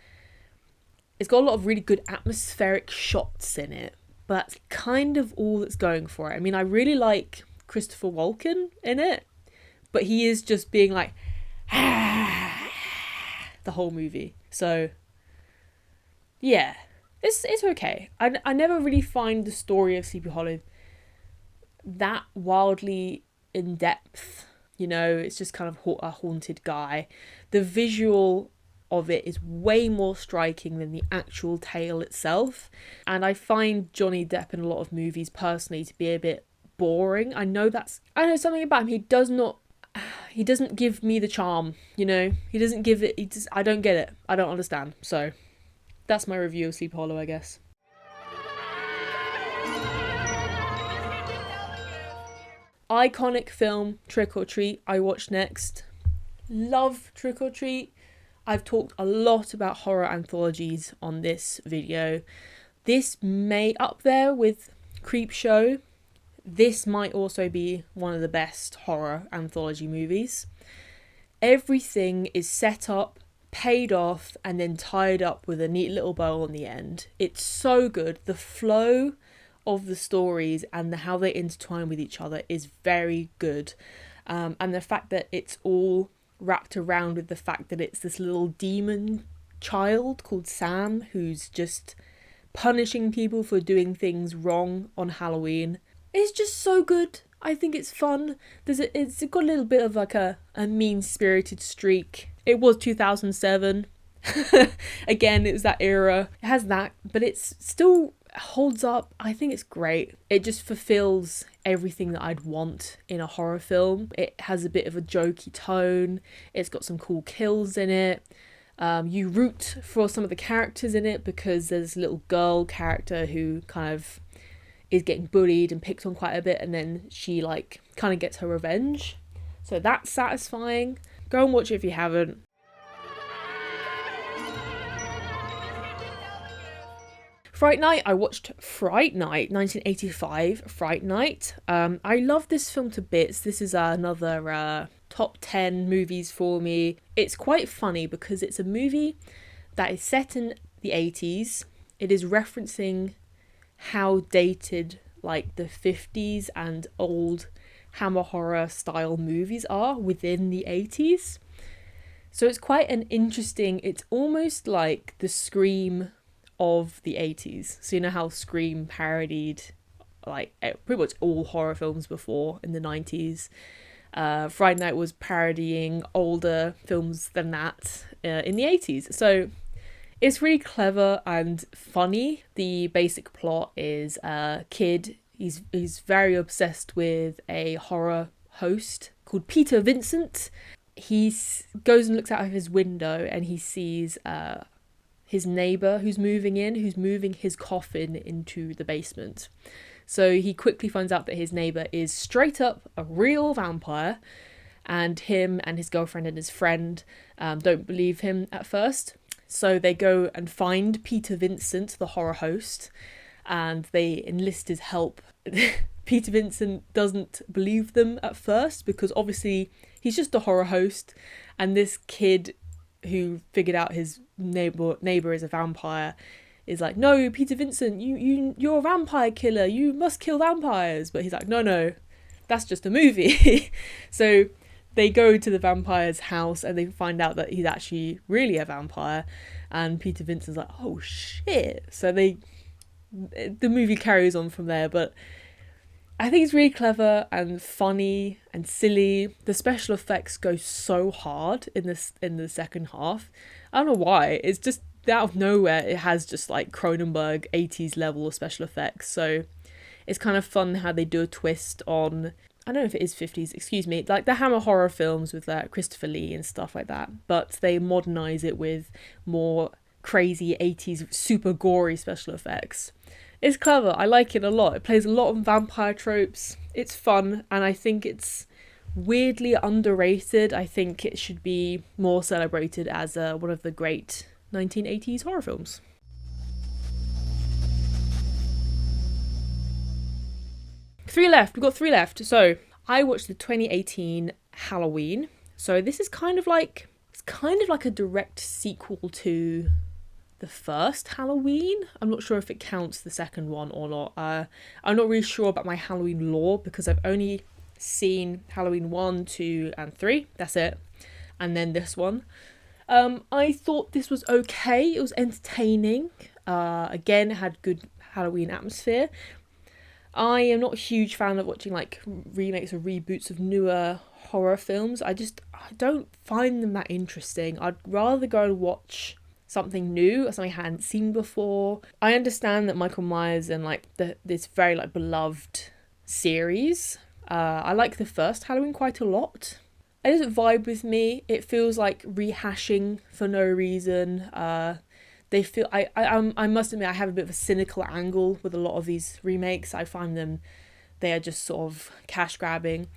it's got a lot of really good atmospheric shots in it. But that's kind of all that's going for it. I mean, I really like Christopher Walken in it, but he is just being like, the whole movie. So, yeah, it's okay. I never really find the story of Sleepy Hollow that wildly in depth. You know, it's just kind of a haunted guy. The visual of it is way more striking than the actual tale itself. And I find Johnny Depp in a lot of movies personally to be a bit boring. I know something about him. He doesn't give me the charm, you know? He doesn't give it, I don't get it. I don't understand. So that's my review of Sleep Hollow, I guess. Iconic film, Trick or Treat, I watched next. Love Trick or Treat. I've talked a lot about horror anthologies on this video. This may up there with Creepshow. This might also be one of the best horror anthology movies. Everything is set up, paid off, and then tied up with a neat little bow on the end. It's so good. The flow of the stories and how they intertwine with each other is very good. And the fact that it's all wrapped around with the fact that it's this little demon child called Sam who's just punishing people for doing things wrong on Halloween. It's just so good. I think it's fun. It's got a little bit of like a mean-spirited streak. It was 2007. Again, it was that era. It has that, but it's still holds up. I think it's great. It just fulfills everything that I'd want in a horror film. It has a bit of a jokey tone. It's got some cool kills in it. You root for some of the characters in it because there's a little girl character who kind of is getting bullied and picked on quite a bit, and then she like kind of gets her revenge. So that's satisfying. Go and watch it if you haven't. Fright Night, I watched Fright Night, 1985 Fright Night. I love this film to bits. This is another top 10 movies for me. It's quite funny because it's a movie that is set in the 80s. It is referencing how dated like the 50s and old Hammer horror style movies are within the 80s. So it's quite an interesting, it's almost like the Scream of the 80s. So you know how Scream parodied like pretty much all horror films before in the 90s. Friday Night was parodying older films than that in the 80s. So it's really clever and funny. The basic plot is a kid. He's very obsessed with a horror host called Peter Vincent. He goes and looks out of his window and he sees his neighbour who's moving his coffin into the basement. So he quickly finds out that his neighbour is straight up a real vampire, and him and his girlfriend and his friend don't believe him at first. So they go and find Peter Vincent, the horror host, and they enlist his help. Peter Vincent doesn't believe them at first because obviously he's just a horror host, and this kid who figured out his neighbor is a vampire is like, no, Peter Vincent, you're a vampire killer, you must kill vampires. But he's like, no, that's just a movie. So they go to the vampire's house and they find out that he's actually really a vampire, and Peter Vincent's like, oh shit. So the movie carries on from there, but I think it's really clever and funny and silly. The special effects go so hard in the second half. I don't know why. It's just out of nowhere. It has just like Cronenberg 80s level of special effects. So it's kind of fun how they do a twist on, I don't know if it is 50s, excuse me, like the Hammer horror films with Christopher Lee and stuff like that. But they modernize it with more crazy 80s super gory special effects. It's clever. I like it a lot. It plays a lot on vampire tropes. It's fun, and I think it's weirdly underrated. I think it should be more celebrated as one of the great 1980s horror films. Three left. We've got three left. So I watched the 2018 Halloween. So this is kind of like a direct sequel to the first Halloween. I'm not sure if it counts the second one or not. I'm not really sure about my Halloween lore because I've only seen Halloween 1, 2, and 3. That's it. And then this one. I thought this was okay. It was entertaining. Again, it had good Halloween atmosphere. I am not a huge fan of watching like remakes or reboots of newer horror films. I don't find them that interesting. I'd rather go and watch something new or something I hadn't seen before. I understand that Michael Myers and like this very like beloved series. I like the first Halloween quite a lot. It doesn't vibe with me. It feels like rehashing for no reason. They feel I must admit I have a bit of a cynical angle with a lot of these remakes. I find they are just sort of cash grabbing.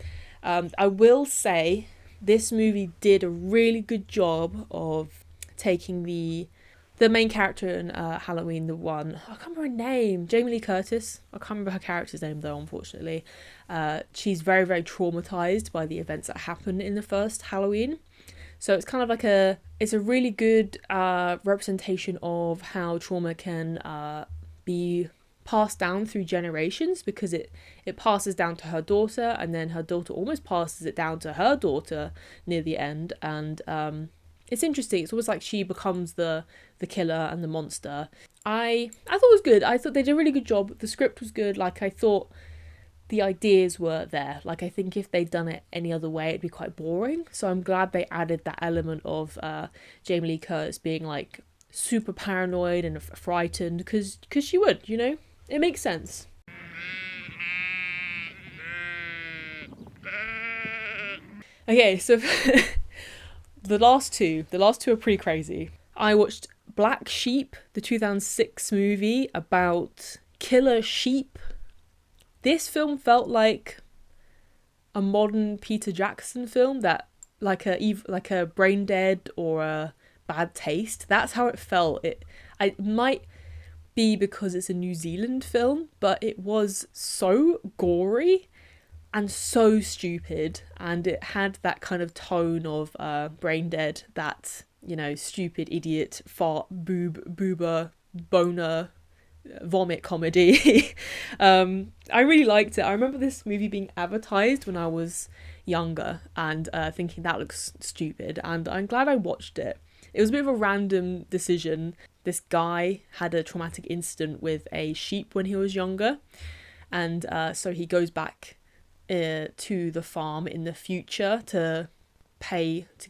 I will say this movie did a really good job of taking the main character in Halloween, the one I can't remember her name, Jamie Lee Curtis. I can't remember her character's name though, unfortunately. She's very, very traumatized by the events that happened in the first Halloween. So it's kind of like it's a really good representation of how trauma can be passed down through generations, because it passes down to her daughter, and then her daughter almost passes it down to her daughter near the end. And it's interesting. It's almost like she becomes the killer and the monster. I thought it was good. I thought they did a really good job. The script was good. Like, I thought the ideas were there. Like, I think if they'd done it any other way, it'd be quite boring. So I'm glad they added that element of Jamie Lee Curtis being like super paranoid and frightened, because she would, you know? It makes sense. Okay, so the last two are pretty crazy. I watched Black Sheep, the 2006 movie about killer sheep. This film felt like a modern Peter Jackson film, that like a Brain Dead or a Bad Taste. That's how it felt. It might be because it's a New Zealand film, but it was so gory and so stupid, and it had that kind of tone of Brain Dead, that, you know, stupid idiot fart boober boner vomit comedy. I really liked it. I remember this movie being advertised when I was younger and thinking that looks stupid, and I'm glad I watched it. It was a bit of a random decision. This guy had a traumatic incident with a sheep when he was younger, and so he goes back to the farm in the future to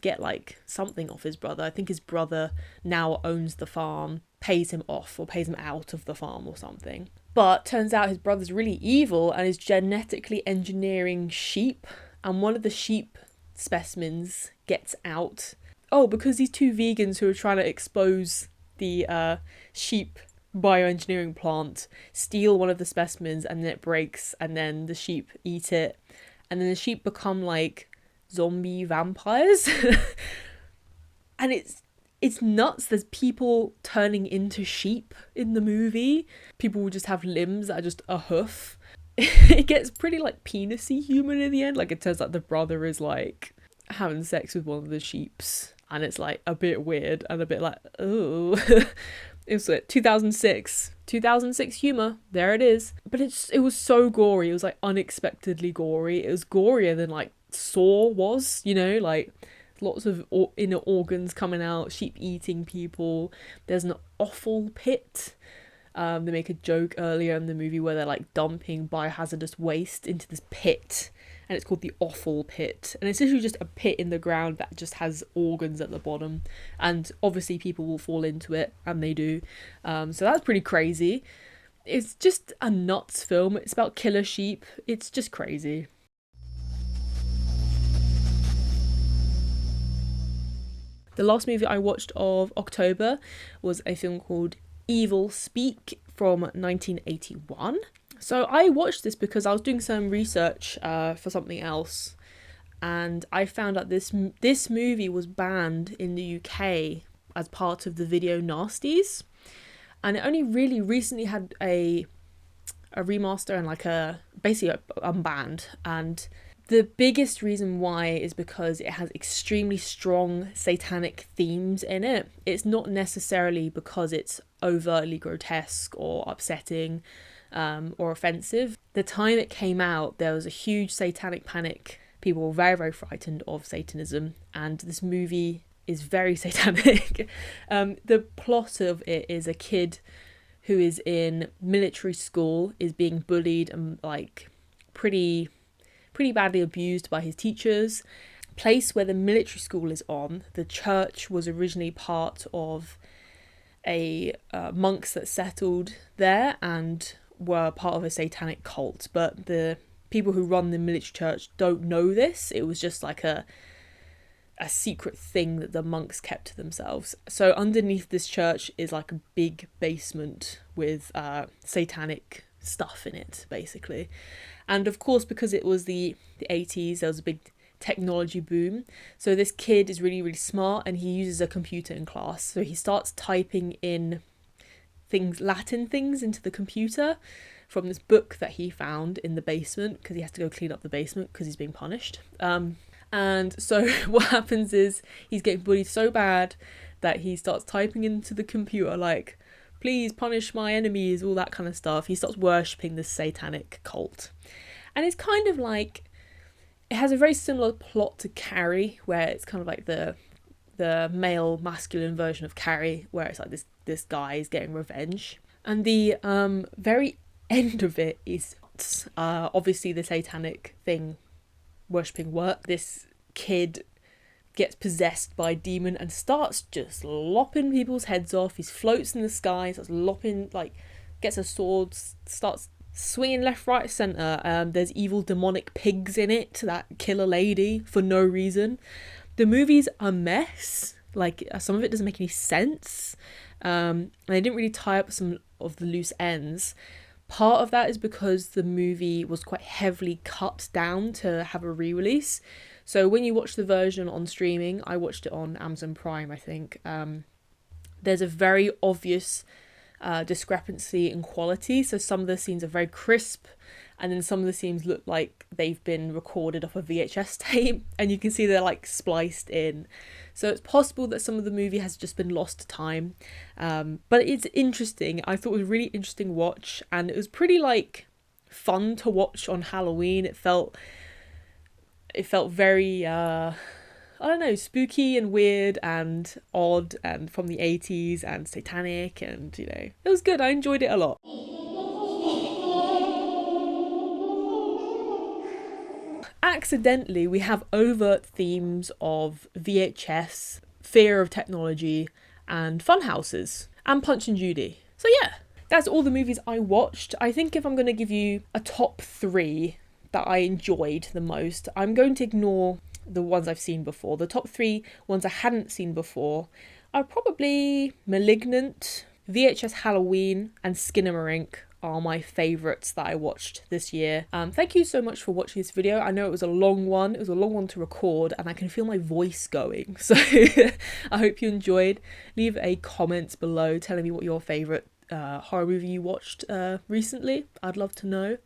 get like something off his brother. I think his brother now owns the farm, pays him off or pays him out of the farm or something. But turns out his brother's really evil and is genetically engineering sheep, and one of the sheep specimens gets out. Oh, because these two vegans who are trying to expose the sheep bioengineering plant steal one of the specimens, and then it breaks, and then the sheep eat it, and then the sheep become like zombie vampires. And it's nuts. There's people turning into sheep in the movie. People will just have limbs that are just a hoof. It gets pretty like penisy human in the end. Like, it turns out the brother is like having sex with one of the sheeps, and it's like a bit weird and a bit like, oh. It was like 2006 humor. There it is. But it was so gory. It was like unexpectedly gory. It was gorier than like Saw was, you know, like lots of inner organs coming out, sheep eating people. There's an offal pit. They make a joke earlier in the movie where they're like dumping biohazardous waste into this pit, and it's called the offal pit, and it's literally just a pit in the ground that just has organs at the bottom, and obviously people will fall into it, and they do. So that's pretty crazy. It's just a nuts film. It's about killer sheep. It's just crazy. The last movie I watched of October was a film called Evil Speak from 1981. So I watched this because I was doing some research for something else, and I found out this movie was banned in the UK as part of the video nasties, and it only really recently had a remaster and like a basically unbanned. And the biggest reason why is because it has extremely strong satanic themes in it. It's not necessarily because it's overtly grotesque or upsetting or offensive. The time it came out, there was a huge satanic panic. People were very, very frightened of Satanism, and this movie is very satanic. The plot of it is a kid who is in military school, is being bullied and like pretty badly abused by his teachers. Place where the military school is on, the church was originally part of a monks that settled there and were part of a satanic cult, but the people who run the military church don't know this. It was just like a secret thing that the monks kept to themselves. So underneath this church is like a big basement with satanic stuff in it, basically. And of course, because it was the 80s, there was a big technology boom. So this kid is really, really smart, and he uses a computer in class. So he starts typing in Latin things into the computer from this book that he found in the basement, because he has to go clean up the basement because he's being punished. And so what happens is he's getting bullied so bad that he starts typing into the computer like, please punish my enemies, all that kind of stuff. He starts worshipping this satanic cult. And it's kind of like, it has a very similar plot to Carrie, where it's kind of like the male masculine version of Carrie, where it's like this guy is getting revenge. And the very end of it is obviously the satanic thing worshipping work. This kid gets possessed by a demon and starts just lopping people's heads off. He floats in the sky, starts lopping, like, gets a sword, starts swinging left, right, centre. There's evil demonic pigs in it that kill a lady for no reason. The movie's a mess. Like, some of it doesn't make any sense. And they didn't really tie up some of the loose ends. Part of that is because the movie was quite heavily cut down to have a re-release. So when you watch the version on streaming, I watched it on Amazon Prime, I think, there's a very obvious discrepancy in quality. So some of the scenes are very crisp, and then some of the scenes look like they've been recorded off a VHS tape, and you can see they're like spliced in. So it's possible that some of the movie has just been lost to time. But it's interesting. I thought it was a really interesting watch, and it was pretty like fun to watch on Halloween. It felt very I don't know, spooky and weird and odd and from the 80s and satanic, and you know, it was good. I enjoyed it a lot. Accidentally, we have overt themes of VHS, fear of technology, and fun houses, and Punch and Judy. So yeah, that's all the movies I watched. I think if I'm going to give you a top 3 that I enjoyed the most, I'm going to ignore the ones I've seen before. The top 3 ones I hadn't seen before are probably Malignant, VHS Halloween, and Skinamarink are my favourites that I watched this year. Thank you so much for watching this video. I know it was a long one. It was a long one to record, and I can feel my voice going. So I hope you enjoyed. Leave a comment below telling me what your favourite horror movie you watched recently. I'd love to know.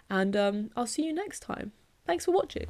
And I'll see you next time. Thanks for watching.